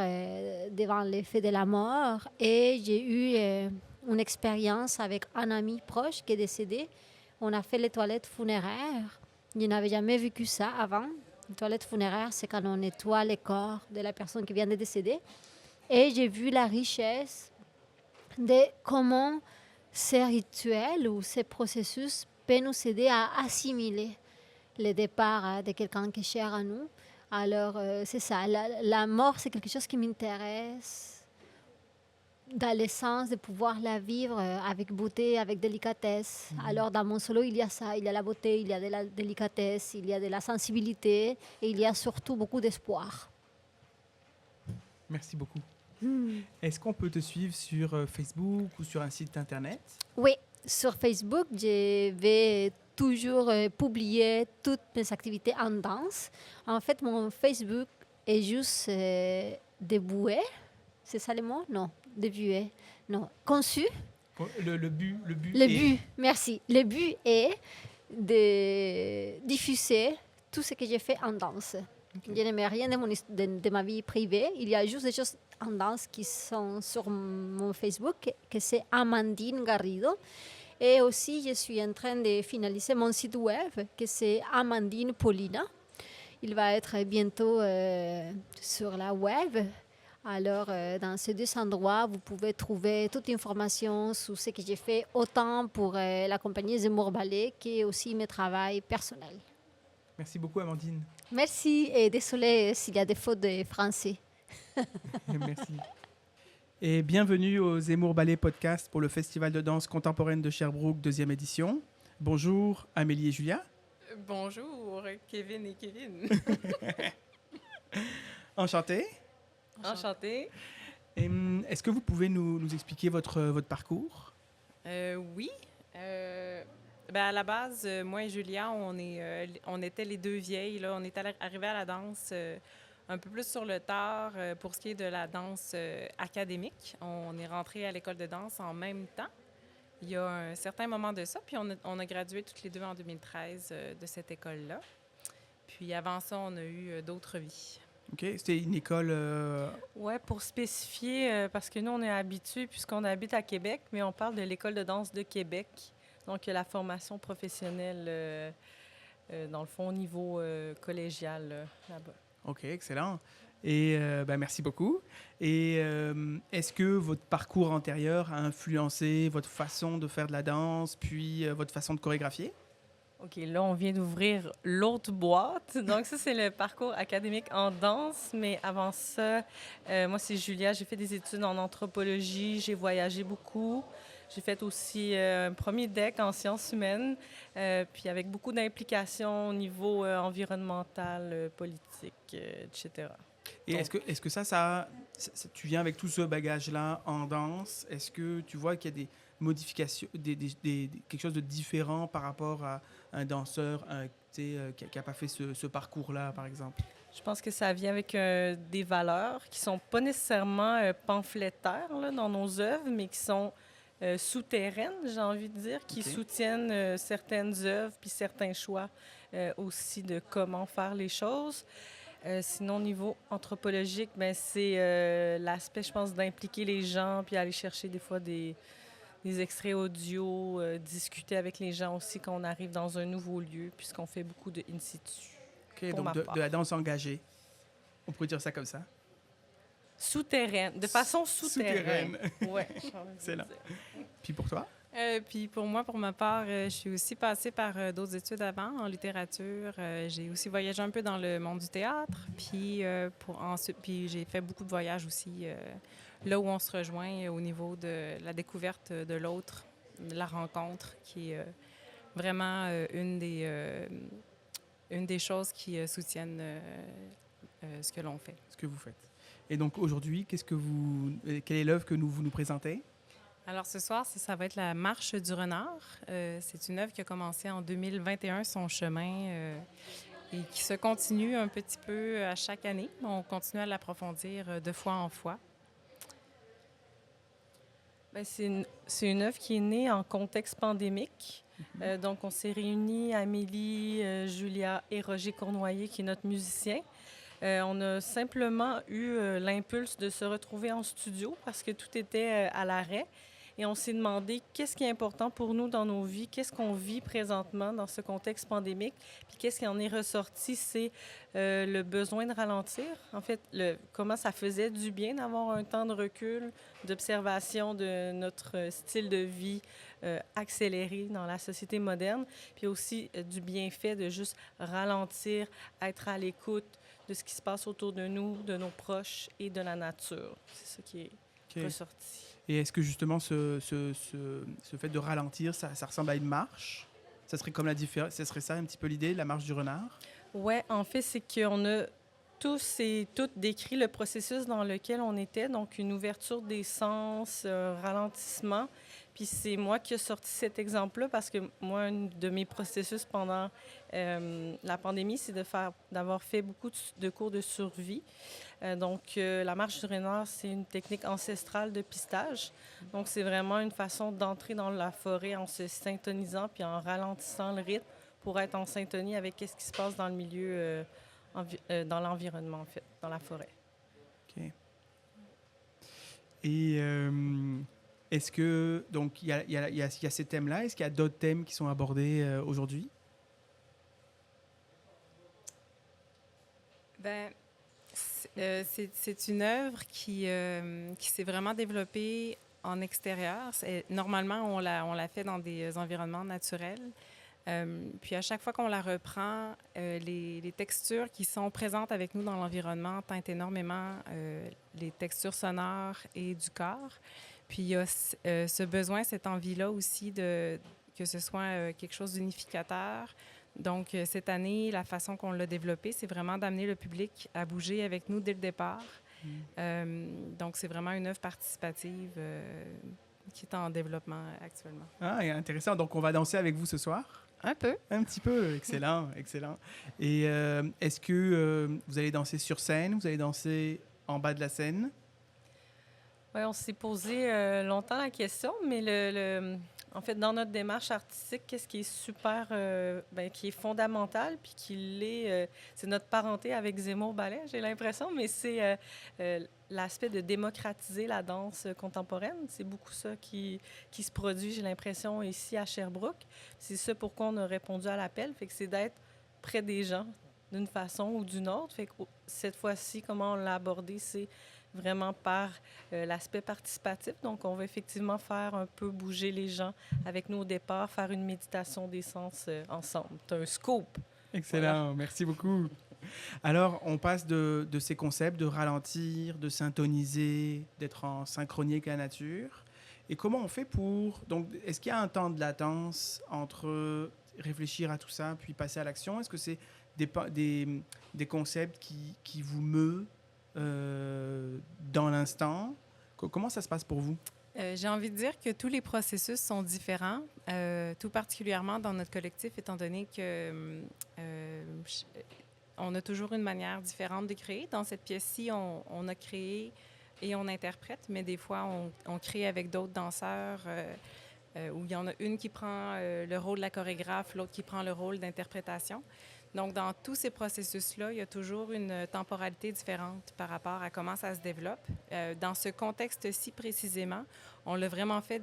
E: devant l'effet de la mort. Et j'ai eu une expérience avec un ami proche qui est décédé. On a fait les toilettes funéraires. Je n'avais jamais vécu ça avant. Les toilettes funéraires, c'est quand on nettoie les corps de la personne qui vient de décéder. Et j'ai vu la richesse de comment ces rituels ou ces processus peuvent nous aider à assimiler le départ de quelqu'un qui est cher à nous. Alors, c'est ça. La mort, c'est quelque chose qui m'intéresse dans le sens de pouvoir la vivre avec beauté, avec délicatesse. Alors, dans mon solo, il y a ça. Il y a la beauté, il y a de la délicatesse, il y a de la sensibilité et il y a surtout beaucoup d'espoir.
A: Merci beaucoup. Est-ce qu'on peut te suivre sur Facebook ou sur un site internet?
E: Oui, sur Facebook, je vais toujours publier toutes mes activités en danse. En fait, mon Facebook est juste dévoué. C'est ça le mot? Non, dévoué. Non, conçu.
A: Le but
E: Merci. Le but est de diffuser tout ce que j'ai fait en danse. Okay. Je n'aimais rien de ma vie privée. Il y a juste des choses en danse qui sont sur mon Facebook, que c'est Amandine Garrido. Et aussi, je suis en train de finaliser mon site web, que c'est Amandine Paulina. Il va être bientôt sur la web. Alors, dans ces deux endroits, vous pouvez trouver toute l'information sur ce que j'ai fait, autant pour la compagnie Zemmour Ballet, que aussi mes travaux personnels.
A: Merci beaucoup, Amandine.
E: Merci et désolée s'il y a des fautes de français.
A: Merci. Et bienvenue au Zemmour Ballet Podcast pour le Festival de danse contemporaine de Sherbrooke, 2e édition. Bonjour, Amélie et Julia.
F: Bonjour, Kevin et Kevin.
A: Enchanté.
F: Enchanté.
A: Est-ce que vous pouvez nous expliquer votre parcours?
F: Oui. À la base, moi et Julia, on était les deux vieilles. Là. On est arrivés à la danse un peu plus sur le tard pour ce qui est de la danse académique. On est rentrés à l'école de danse en même temps. Il y a un certain moment de ça, puis on a gradué toutes les deux en 2013 de cette école-là. Puis avant ça, on a eu d'autres vies.
A: OK? C'était une école...
F: Oui, pour spécifier, parce que nous, on est habitués, puisqu'on habite à Québec, mais on parle de l'École de danse de Québec. Donc, la formation professionnelle, dans le fond, au niveau collégial, là-bas.
A: OK, excellent. Et merci beaucoup. Et est-ce que votre parcours antérieur a influencé votre façon de faire de la danse, puis votre façon de chorégraphier?
F: OK, là, on vient d'ouvrir l'autre boîte. Donc, ça, c'est le parcours académique en danse. Mais avant ça, moi, c'est Julia. J'ai fait des études en anthropologie. J'ai voyagé beaucoup. J'ai fait aussi un premier DEC en sciences humaines, puis avec beaucoup d'implications au niveau environnemental, politique, etc.
A: Et
F: Donc,
A: est-ce que tu viens avec tout ce bagage-là en danse? Est-ce que tu vois qu'il y a des modifications, quelque chose de différent par rapport à un danseur qui n'a pas fait ce parcours-là, par exemple?
F: je pense que ça vient avec des valeurs qui sont pas nécessairement pamphlétaires là, dans nos œuvres, mais qui sont souterraines, j'ai envie de dire, qui
A: OK.
F: soutiennent certaines œuvres puis certains choix aussi de comment faire les choses. Sinon, au niveau anthropologique, ben, c'est l'aspect, je pense, d'impliquer les gens puis aller chercher des fois des extraits audio, discuter avec les gens aussi quand on arrive dans un nouveau lieu, puisqu'on fait beaucoup de in situ.
A: OK,
F: Pour
A: donc
F: ma part.
A: de la danse engagée. On pourrait dire ça comme ça.
F: Souterraine, de façon souterraine. Oui.
A: Excellent. Puis pour toi?
G: Puis pour moi, pour ma part, je suis aussi passée par d'autres études avant en littérature. J'ai aussi voyagé un peu dans le monde du théâtre. Puis puis j'ai fait beaucoup de voyages aussi là où on se rejoint au niveau de la découverte de l'autre, de la rencontre, qui est vraiment une des choses qui soutiennent ce que l'on fait.
A: Ce que vous faites. Et donc aujourd'hui, quelle est l'œuvre que vous nous présentez?
G: Alors ce soir, ça va être la Marche du renard. C'est une œuvre qui a commencé en 2021, son chemin, et qui se continue un petit peu à chaque année. On continue à l'approfondir de fois en fois.
F: Ben, c'est une œuvre qui est née en contexte pandémique. Donc, on s'est réunis, Amélie, Julia et Roger Cournoyer, qui est notre musicien. On a simplement eu l'impulse de se retrouver en studio parce que tout était à l'arrêt. Et on s'est demandé qu'est-ce qui est important pour nous dans nos vies, qu'est-ce qu'on vit présentement dans ce contexte pandémique, puis qu'est-ce qui en est ressorti, c'est le besoin de ralentir. En fait, comment ça faisait du bien d'avoir un temps de recul, d'observation de notre style de vie accéléré dans la société moderne, puis aussi du bienfait de juste ralentir, être à l'écoute de ce qui se passe autour de nous, de nos proches et de la nature. C'est ça qui est ressorti.
A: Et est-ce que justement ce fait de ralentir, ça ressemble à une marche? Ça serait comme ça serait ça un petit peu l'idée, la marche du renard?
F: Oui, en fait, c'est qu'on a tous et toutes décrit le processus dans lequel on était, donc une ouverture des sens, ralentissement. Puis c'est moi qui ai sorti cet exemple-là parce que moi, un de mes processus pendant la pandémie, c'est d'avoir fait beaucoup de cours de survie. La marche du renard, c'est une technique ancestrale de pistage. Donc, c'est vraiment une façon d'entrer dans la forêt en se syntonisant puis en ralentissant le rythme pour être en syntonie avec ce qui se passe dans le milieu, dans l'environnement, en fait, dans la forêt.
A: OK. Et est-ce que, donc, il y a ces thèmes-là. Est-ce qu'il y a d'autres thèmes qui sont abordés aujourd'hui?
G: C'est une œuvre qui s'est vraiment développée en extérieur. Normalement, on la fait dans des environnements naturels. Puis à chaque fois qu'on la reprend, les textures qui sont présentes avec nous dans l'environnement teintent énormément les textures sonores et du corps. Puis il y a ce besoin, cette envie-là aussi que ce soit quelque chose d'unificateur. Donc, cette année, la façon qu'on l'a développée, c'est vraiment d'amener le public à bouger avec nous dès le départ. Donc, c'est vraiment une œuvre participative qui est en développement actuellement.
A: Ah, intéressant. Donc, on va danser avec vous ce soir?
G: Un peu.
A: Un petit peu. Excellent, excellent. Et est-ce que vous allez danser sur scène? Vous allez danser en bas de la scène?
F: Oui, on s'est posé longtemps la question, mais
H: En fait, dans notre démarche artistique, qu'est-ce qui est super, qui est fondamental, puis c'est notre parenté avec Zemmour Ballet, j'ai l'impression, mais c'est l'aspect de démocratiser la danse contemporaine. C'est beaucoup ça qui se produit, j'ai l'impression, ici à Sherbrooke. C'est ça pourquoi on a répondu à l'appel, fait que c'est d'être près des gens d'une façon ou d'une autre. Fait que cette fois-ci, comment on l'a abordé, c'est vraiment par l'aspect participatif. Donc, on va effectivement faire un peu bouger les gens avec nous au départ, faire une méditation des sens ensemble. C'est un scoop.
A: Excellent,
H: Voilà.
A: merci beaucoup. Alors, on passe de ces concepts de ralentir, de syntoniser, d'être en synchronie avec la nature. Et comment on fait pour... Donc, est-ce qu'il y a un temps de latence entre réfléchir à tout ça puis passer à l'action? Est-ce que c'est des concepts qui vous meuent dans l'instant? Comment ça se passe pour vous?
G: J'ai envie de dire que tous les processus sont différents, tout particulièrement dans notre collectif, étant donné que on a toujours une manière différente de créer. Dans cette pièce-ci, on a créé et on interprète, mais des fois, on crée avec d'autres danseurs où il y en a une qui prend le rôle de la chorégraphe, l'autre qui prend le rôle d'interprétation. Donc, dans tous ces processus-là, il y a toujours une temporalité différente par rapport à comment ça se développe. Dans ce contexte-ci précisément, on l'a vraiment fait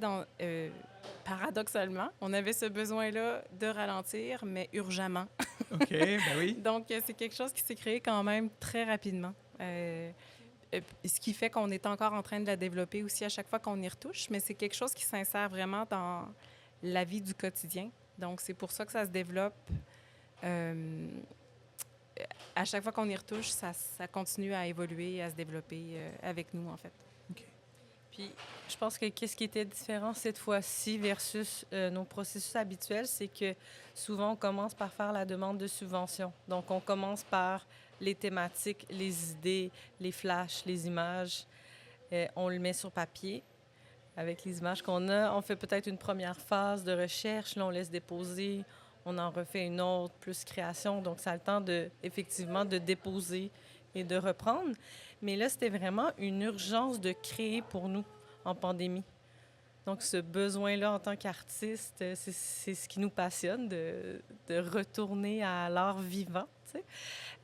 G: paradoxalement. On avait ce besoin-là de ralentir, mais urgemment.
A: OK, ben oui.
G: Donc, c'est quelque chose qui s'est créé quand même très rapidement. Ce qui fait qu'on est encore en train de la développer aussi à chaque fois qu'on y retouche, mais c'est quelque chose qui s'insère vraiment dans la vie du quotidien. Donc, c'est pour ça que ça se développe. À chaque fois qu'on y retouche, ça continue à évoluer, à se développer avec nous, en fait.
A: OK.
H: Puis, je pense que qu'est-ce qui était différent cette fois-ci versus nos processus habituels, c'est que souvent, on commence par faire la demande de subvention. Donc, on commence par les thématiques, les idées, les flashs, les images. On le met sur papier avec les images qu'on a. On fait peut-être une première phase de recherche. Là, on laisse déposer. On en refait une autre, plus création. Donc, ça a le temps, effectivement, de déposer et de reprendre. Mais là, c'était vraiment une urgence de créer pour nous en pandémie. Donc, ce besoin-là, en tant qu'artiste, c'est ce qui nous passionne, de retourner à l'art vivant. Tu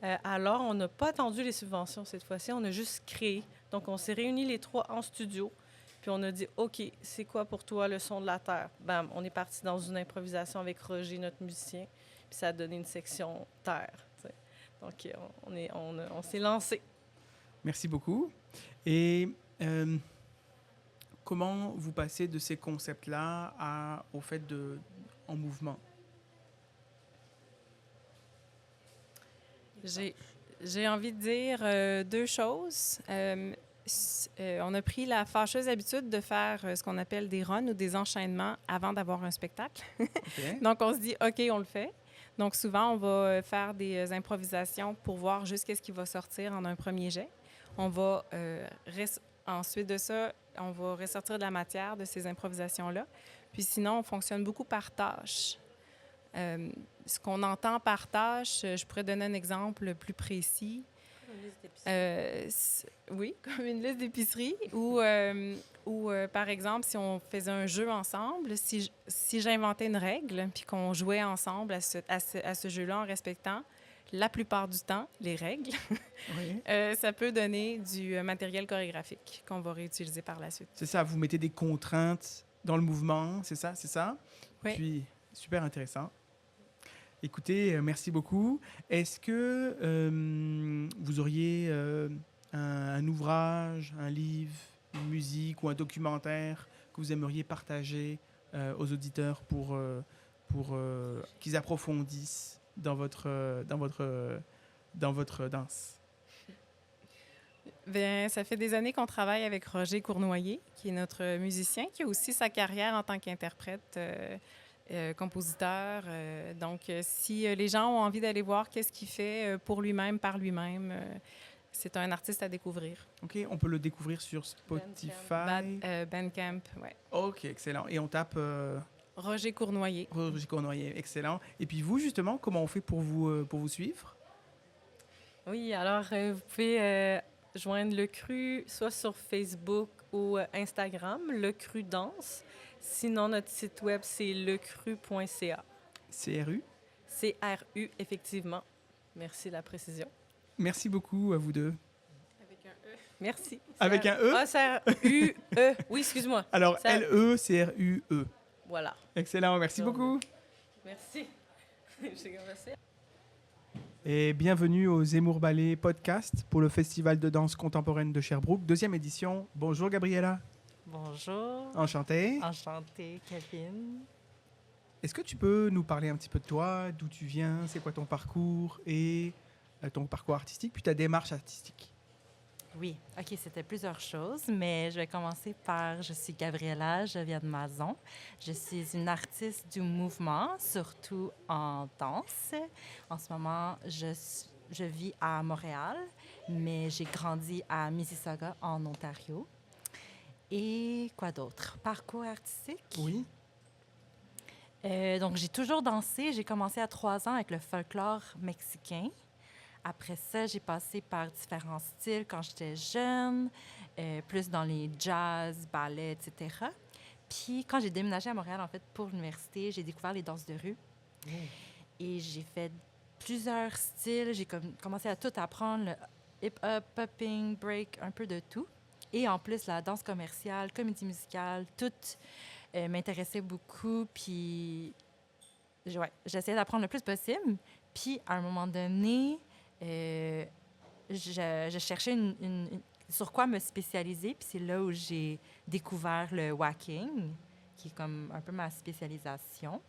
H: sais. Alors, on n'a pas attendu les subventions cette fois-ci, on a juste créé. Donc, on s'est réunis les trois en studio, puis on a dit, OK, c'est quoi pour toi le son de la terre? Bam, on est parti dans une improvisation avec Roger, notre musicien, puis ça a donné une section terre. Tu sais. Donc, on s'est lancé.
A: Merci beaucoup. Et comment vous passez de ces concepts-là au fait en mouvement?
G: J'ai envie de dire deux choses. On a pris la fâcheuse habitude de faire ce qu'on appelle des runs ou des enchaînements avant d'avoir un spectacle.
A: Okay.
G: Donc, on se dit, OK, on le fait. Donc, souvent, on va faire des improvisations pour voir juste qu'est-ce qui va sortir en un premier jet. On va ensuite de ça, on va ressortir de la matière de ces improvisations-là. Puis sinon, on fonctionne beaucoup par tâche. Ce qu'on entend par tâche, je pourrais donner un exemple plus précis.
H: Une liste d'épicerie.
G: Oui, comme une liste d'épicerie. Ou par exemple, si on faisait un jeu ensemble, si j'inventais une règle puis qu'on jouait ensemble à ce jeu-là en respectant la plupart du temps les règles,
A: Oui.
G: ça peut donner du matériel chorégraphique qu'on va réutiliser par la suite.
A: C'est ça, vous mettez des contraintes dans le mouvement, c'est ça?
G: Oui.
A: Puis, super intéressant. Écoutez, merci beaucoup. Est-ce que vous auriez un ouvrage, un livre, une musique ou un documentaire que vous aimeriez partager aux auditeurs pour qu'ils approfondissent dans votre danse?
G: Bien, ça fait des années qu'on travaille avec Roger Cournoyer, qui est notre musicien, qui a aussi sa carrière en tant qu'interprète, compositeur. Donc, si les gens ont envie d'aller voir qu'est-ce qu'il fait pour lui-même, par lui-même, c'est un artiste à découvrir.
A: OK, on peut le découvrir sur Spotify.
G: Bandcamp, oui.
A: OK, excellent. Et on tape
G: Roger Cournoyer.
A: Roger Cournoyer, excellent. Et puis vous, justement, comment on fait pour vous suivre?
H: Oui, alors vous pouvez joindre Le Cru, soit sur Facebook ou Instagram, Le Cru Danse. Sinon, notre site web, c'est lecru.ca.
A: CRU.
H: CRU, effectivement. Merci de la précision.
A: Merci beaucoup à vous deux.
H: Avec un E. Merci.
A: Avec un E?
H: Ah, C-R-U-E. Oui, excuse-moi.
A: Alors,
H: Ça-
A: L-E-C-R-U-E.
H: Voilà.
A: Excellent, merci
H: Non,
A: beaucoup.
H: Merci. J'ai commencé.
A: Et bienvenue au Zemmour Ballet Podcast pour le Festival de danse contemporaine de Sherbrooke, deuxième édition. Bonjour Gabriella.
I: Bonjour.
A: Enchantée.
I: Enchantée, Kevin.
A: Est-ce que tu peux nous parler un petit peu de toi, d'où tu viens, c'est quoi ton parcours et ton parcours artistique, puis ta démarche artistique?
I: Oui, OK, c'était plusieurs choses, mais je vais commencer par, je suis Gabriella, je viens de Mazon. Je suis une artiste du mouvement, surtout en danse. En ce moment, je vis à Montréal, mais j'ai grandi à Mississauga, en Ontario. Et quoi d'autre? Parcours artistique?
A: Oui.
I: Donc, j'ai toujours dansé. J'ai commencé à 3 ans avec le folklore mexicain. Après ça, j'ai passé par différents styles quand j'étais jeune, plus dans les jazz, ballets, etc. Puis, quand j'ai déménagé à Montréal, en fait, pour l'université, j'ai découvert les danses de rue. Et j'ai fait plusieurs styles. J'ai commencé à tout apprendre, le hip-hop, popping, break, un peu de tout. Et en plus, la danse commerciale, comédie musicale, tout m'intéressait beaucoup. Puis, j'essayais d'apprendre le plus possible. Puis, à un moment donné, je cherchais sur quoi me spécialiser. Puis, c'est là où j'ai découvert le walking, qui est comme un peu ma spécialisation.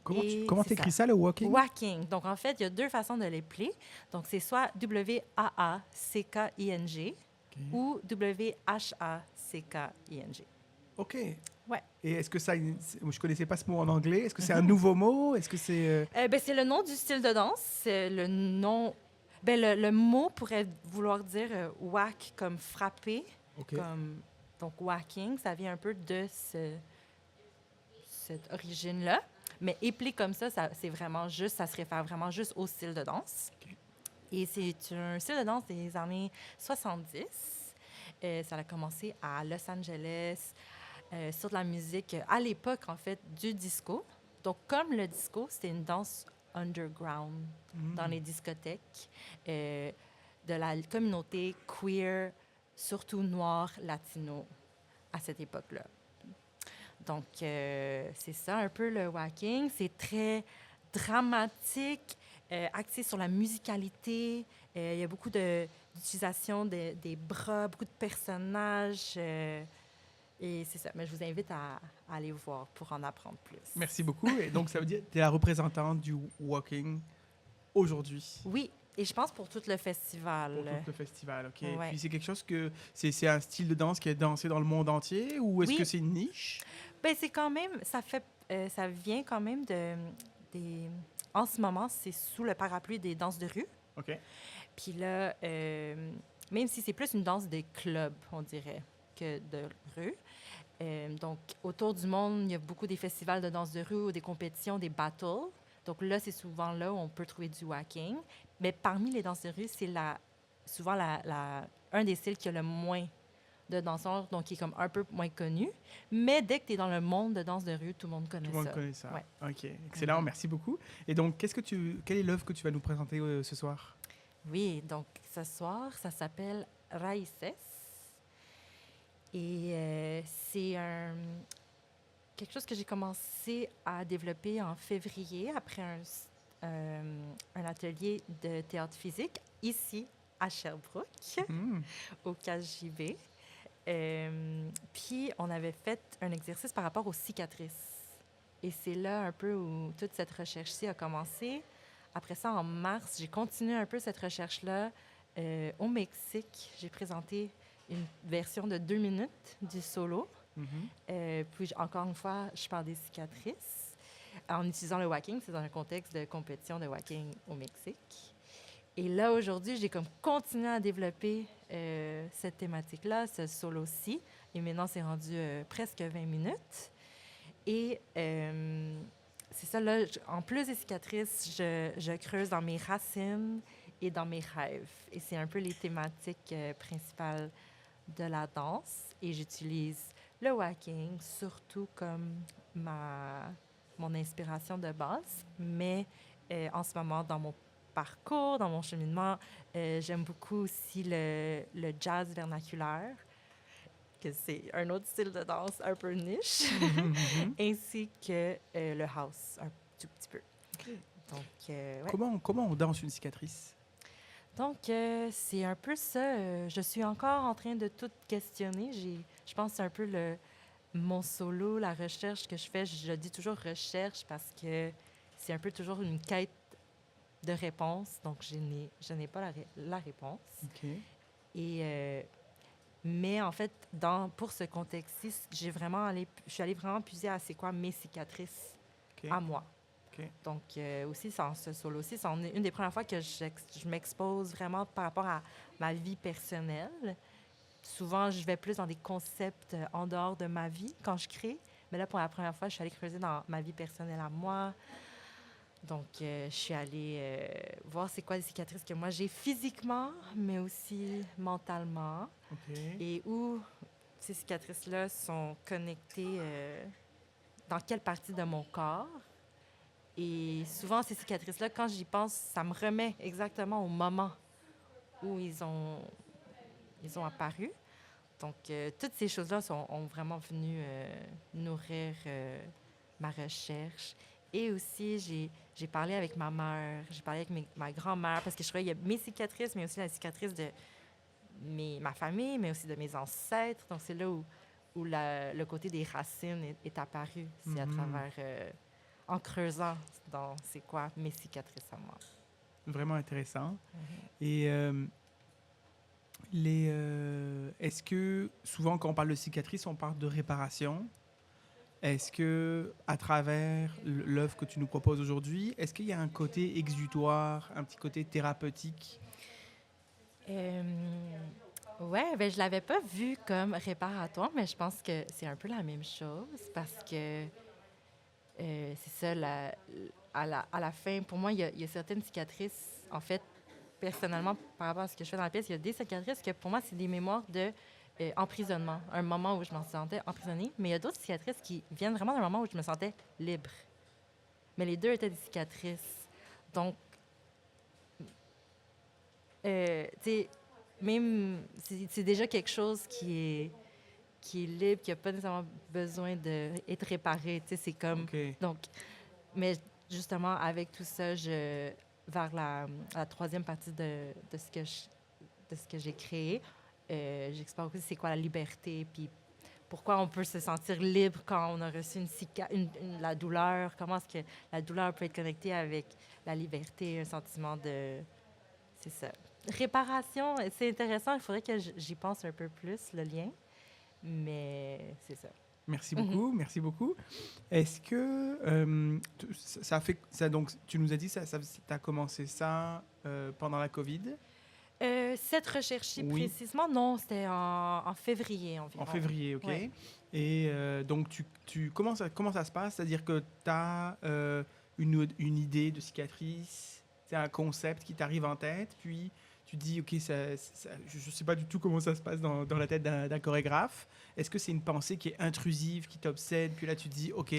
A: Comment t'écris ça, le walking?
I: Walking. Donc, en fait, il y a 2 façons de l'épeler. Donc, c'est soit W-A-A-C-K-I-N-G ou W-H-A-C-K-I-N-G.
A: OK.
I: Ouais.
A: Et est-ce que ça... Je connaissais pas ce mot en anglais. Est-ce que c'est un nouveau mot? Est-ce que c'est...
I: C'est le nom du style de danse. C'est le nom... le mot pourrait vouloir dire whack, comme frapper.
A: OK.
I: Donc, whacking, ça vient un peu de cette origine-là. Mais éplé comme ça, c'est vraiment juste... Ça se réfère vraiment juste au style de danse.
A: OK.
I: Et c'est un style de danse des années 70. Ça a commencé à Los Angeles, sur de la musique, à l'époque, en fait, du disco. Donc, comme le disco, c'était une danse underground dans les discothèques de la communauté queer, surtout noire, latino, à cette époque-là. Donc, c'est ça un peu le walking. C'est très dramatique, axé sur la musicalité. Il y a beaucoup d'utilisation des bras, beaucoup de personnages. Et c'est ça. Mais je vous invite à aller voir pour en apprendre plus.
A: Merci beaucoup. Et donc, ça veut dire que tu es la représentante du walking aujourd'hui.
I: Oui. Et je pense pour tout le festival.
A: Pour tout le festival, OK.
I: Ouais.
A: Puis c'est quelque chose que... C'est un style de danse qui est dansé dans le monde entier ou est-ce
I: Oui.
A: que c'est une niche?
I: C'est quand même... ça vient quand même en ce moment, c'est sous le parapluie des danses de rue.
A: OK.
I: Puis là, même si c'est plus une danse de club, on dirait, que de rue. Donc, autour du monde, il y a beaucoup des festivals de danse de rue ou des compétitions, des battles. Donc là, c'est souvent là où on peut trouver du walking. Mais parmi les danses de rue, c'est souvent un des styles qui a le moins de danseurs, donc qui est comme un peu moins connu. Mais dès que tu es dans le monde de danse de rue, tout le monde connaît ça.
A: Tout le monde connaît ça.
I: Ouais.
A: OK. Excellent. Merci beaucoup. Et donc, quelle est l'œuvre que tu vas nous présenter ce soir?
I: Oui, donc ce soir, ça s'appelle Raíces. Et c'est quelque chose que j'ai commencé à développer en février après un atelier de théâtre physique ici à Sherbrooke, au KJB. Puis on avait fait un exercice par rapport aux cicatrices. Et c'est là un peu où toute cette recherche-ci a commencé. Après ça, en mars, j'ai continué un peu cette recherche-là au Mexique. J'ai présenté une version de 2 minutes du solo. Puis, encore une fois, je parle des cicatrices en utilisant le walking. C'est dans un contexte de compétition de walking au Mexique. Et là, aujourd'hui, j'ai comme continué à développer cette thématique-là, ce solo-ci. Et maintenant, c'est rendu presque 20 minutes. Et c'est ça, là, en plus des cicatrices, je creuse dans mes racines et dans mes rêves. Et c'est un peu les thématiques principales de la danse et j'utilise le walking surtout comme mon inspiration de base. Mais en ce moment, dans mon parcours, dans mon cheminement, j'aime beaucoup aussi le jazz vernaculaire, que c'est un autre style de danse un peu niche, ainsi que le house, un tout petit peu. Donc, ouais.
A: Comment on danse une cicatrice?
I: Donc, c'est un peu ça. Je suis encore en train de tout questionner. Je pense que c'est un peu mon solo, la recherche que je fais. Je dis toujours recherche parce que c'est un peu toujours une quête de réponse. Donc, je n'ai pas la réponse.
A: OK.
I: Et, mais en fait, pour ce contexte-ci, je suis allée vraiment puiser à c'est quoi mes cicatrices à moi.
A: OK.
I: Donc, aussi, c'est ce solo-ci, c'est une des premières fois que je m'expose vraiment par rapport à ma vie personnelle. Souvent, je vais plus dans des concepts en dehors de ma vie quand je crée. Mais là, pour la première fois, je suis allée creuser dans ma vie personnelle à moi. Donc, je suis allée voir c'est quoi les cicatrices que moi j'ai physiquement, mais aussi mentalement.
A: OK.
I: Et où ces cicatrices-là sont connectées, dans quelle partie de mon corps. Et souvent, ces cicatrices-là, quand j'y pense, ça me remet exactement au moment où ils ont apparu. Donc, toutes ces choses-là ont vraiment venu nourrir ma recherche. Et aussi, j'ai parlé avec ma mère, j'ai parlé avec ma grand-mère, parce que je trouvais qu'il y a mes cicatrices, mais aussi la cicatrice de ma famille, mais aussi de mes ancêtres. Donc, c'est là où le côté des racines est apparu. C'est à travers... en creusant dans c'est quoi mes cicatrices à moi.
A: Vraiment intéressant. Et est-ce que souvent quand on parle de cicatrices, on parle de réparation? Est-ce que à travers l'œuvre que tu nous proposes aujourd'hui, est-ce qu'il y a un côté exutoire, un petit côté thérapeutique?
I: Ouais, ben je l'avais pas vu comme réparatoire, mais je pense que c'est un peu la même chose parce que c'est ça, à la fin, pour moi, il y a certaines cicatrices, en fait, personnellement, par rapport à ce que je fais dans la pièce, il y a des cicatrices que pour moi, c'est des mémoires de emprisonnement, un moment où je m'en sentais emprisonnée, mais il y a d'autres cicatrices qui viennent vraiment d'un moment où je me sentais libre. Mais les deux étaient des cicatrices. Donc, tu sais, même, c'est déjà quelque chose qui est libre, qui n'a pas nécessairement besoin d'être réparé. Tu sais, c'est comme...
A: Okay.
I: Donc, mais justement, avec tout ça, vers la troisième partie de ce que j'ai créé, j'explore aussi c'est quoi la liberté, puis pourquoi on peut se sentir libre quand on a reçu la douleur, comment est-ce que la douleur peut être connectée avec la liberté, un sentiment de... C'est ça. Réparation, c'est intéressant, il faudrait que j'y pense un peu plus, le lien. Mais c'est ça.
A: Merci beaucoup, merci beaucoup. Est-ce que donc tu nous as dit ça t'as commencé ça pendant la COVID?
I: Cette recherche-ci
A: Oui.
I: précisément, non, c'était en février environ.
A: En février, OK.
I: Ouais.
A: Et donc comment ça se passe? C'est-à-dire que tu as une idée de cicatrice, c'est un concept qui t'arrive en tête, puis tu dis, OK, je ne sais pas du tout comment ça se passe dans la tête d'un chorégraphe. Est-ce que c'est une pensée qui est intrusive, qui t'obsède, puis là tu dis, OK.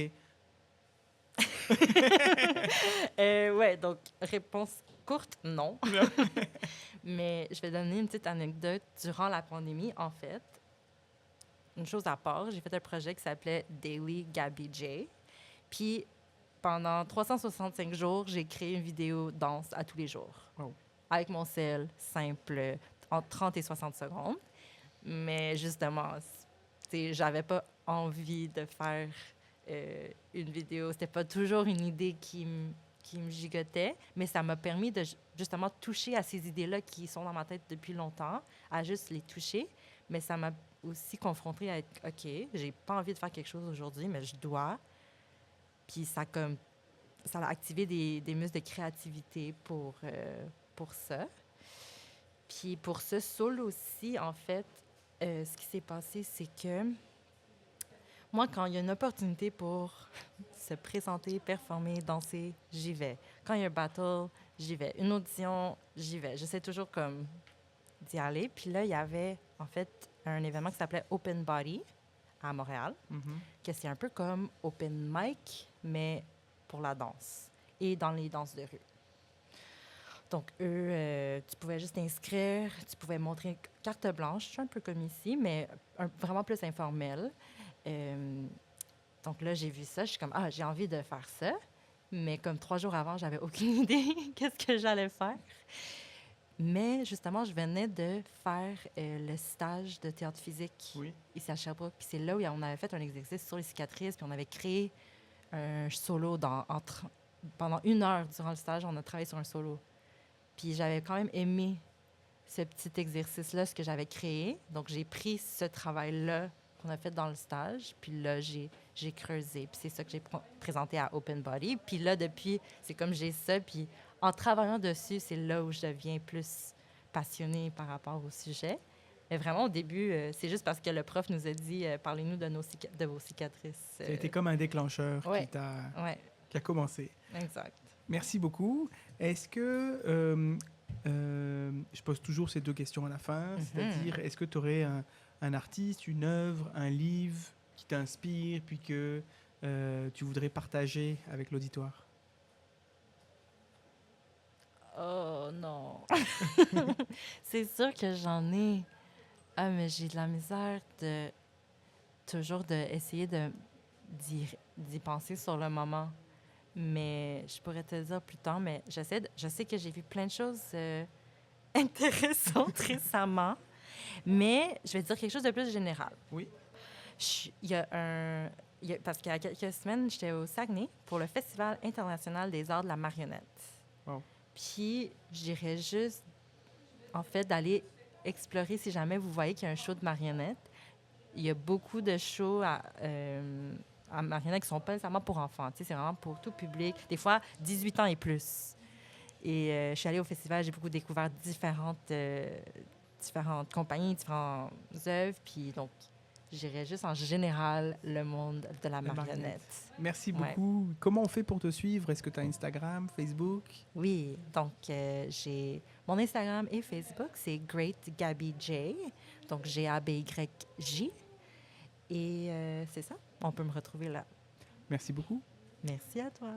I: Ouais, donc réponse courte, non. Mais je vais donner une petite anecdote. Durant la pandémie, en fait, une chose à part, j'ai fait un projet qui s'appelait Daily Gabby J. Puis pendant 365 jours, j'ai créé une vidéo danse à tous les jours.
A: Wow.
I: Avec mon cell, simple, entre 30 et 60 secondes. Mais justement, j'avais pas envie de faire une vidéo. C'était pas toujours une idée qui me gigotait, mais ça m'a permis de justement toucher à ces idées-là qui sont dans ma tête depuis longtemps, à juste les toucher. Mais ça m'a aussi confrontée à être, OK, j'ai pas envie de faire quelque chose aujourd'hui, mais je dois. Puis ça a activé des muscles de créativité pour ça. Puis pour ce solo aussi, en fait, ce qui s'est passé, c'est que moi, quand il y a une opportunité pour se présenter, performer, danser, j'y vais. Quand il y a un battle, j'y vais. Une audition, j'y vais. J'essaie toujours comme d'y aller. Puis là, il y avait, en fait, un événement qui s'appelait Open Body à Montréal, que c'est un peu comme Open Mic, mais pour la danse et dans les danses de rue. Donc, eux, tu pouvais juste t'inscrire, tu pouvais montrer une carte blanche, un peu comme ici, mais vraiment plus informel. Donc là, j'ai vu ça, je suis comme, ah, j'ai envie de faire ça. Mais comme 3 jours avant, j'avais aucune idée qu'est-ce que j'allais faire. Mais justement, je venais de faire le stage de théâtre physique ici à Sherbrooke. Puis c'est là où on avait fait un exercice sur les cicatrices, puis on avait créé un solo pendant 1 heure durant le stage, on a travaillé sur un solo. Puis j'avais quand même aimé ce petit exercice-là, ce que j'avais créé. Donc j'ai pris ce travail-là qu'on a fait dans le stage, puis là, j'ai creusé. Puis c'est ça que j'ai présenté à Open Body. Puis là, depuis, c'est comme j'ai ça, puis en travaillant dessus, c'est là où je deviens plus passionnée par rapport au sujet. Mais vraiment, au début, c'est juste parce que le prof nous a dit « Parlez-nous de vos cicatrices. »
A: Ça a été comme un déclencheur qui a commencé.
I: Exact.
A: Merci beaucoup. Est-ce que... je pose toujours ces 2 questions à la fin, c'est-à-dire, est-ce que tu aurais un artiste, une œuvre, un livre qui t'inspire, puis que tu voudrais partager avec l'auditoire?
I: Oh non! C'est sûr que j'en ai. Ah, mais j'ai de la misère d'essayer d'y penser sur le moment. Mais je pourrais te le dire plus tard, mais je sais que j'ai vu plein de choses intéressantes récemment. Mais je vais te dire quelque chose de plus général.
A: Oui.
I: Parce qu'il y a quelques semaines, j'étais au Saguenay pour le Festival international des arts de la marionnette.
A: Wow.
I: Puis, je dirais juste, en fait, d'aller explorer si jamais vous voyez qu'il y a un show de marionnettes. Il y a beaucoup de shows à marionnettes qui ne sont pas nécessairement pour enfants. Tu sais, c'est vraiment pour tout public. Des fois, 18 ans et plus. Et je suis allée au festival, j'ai beaucoup découvert différentes compagnies, différentes œuvres. Puis donc, je dirais juste en général le monde de la marionnette.
A: Merci beaucoup. Comment on fait pour te suivre? Est-ce que tu as Instagram, Facebook?
I: Oui, donc j'ai mon Instagram et Facebook, c'est Great Gabby J, donc G-A-B-Y-J. Et c'est ça, on peut me retrouver là.
A: Merci beaucoup.
I: Merci à toi.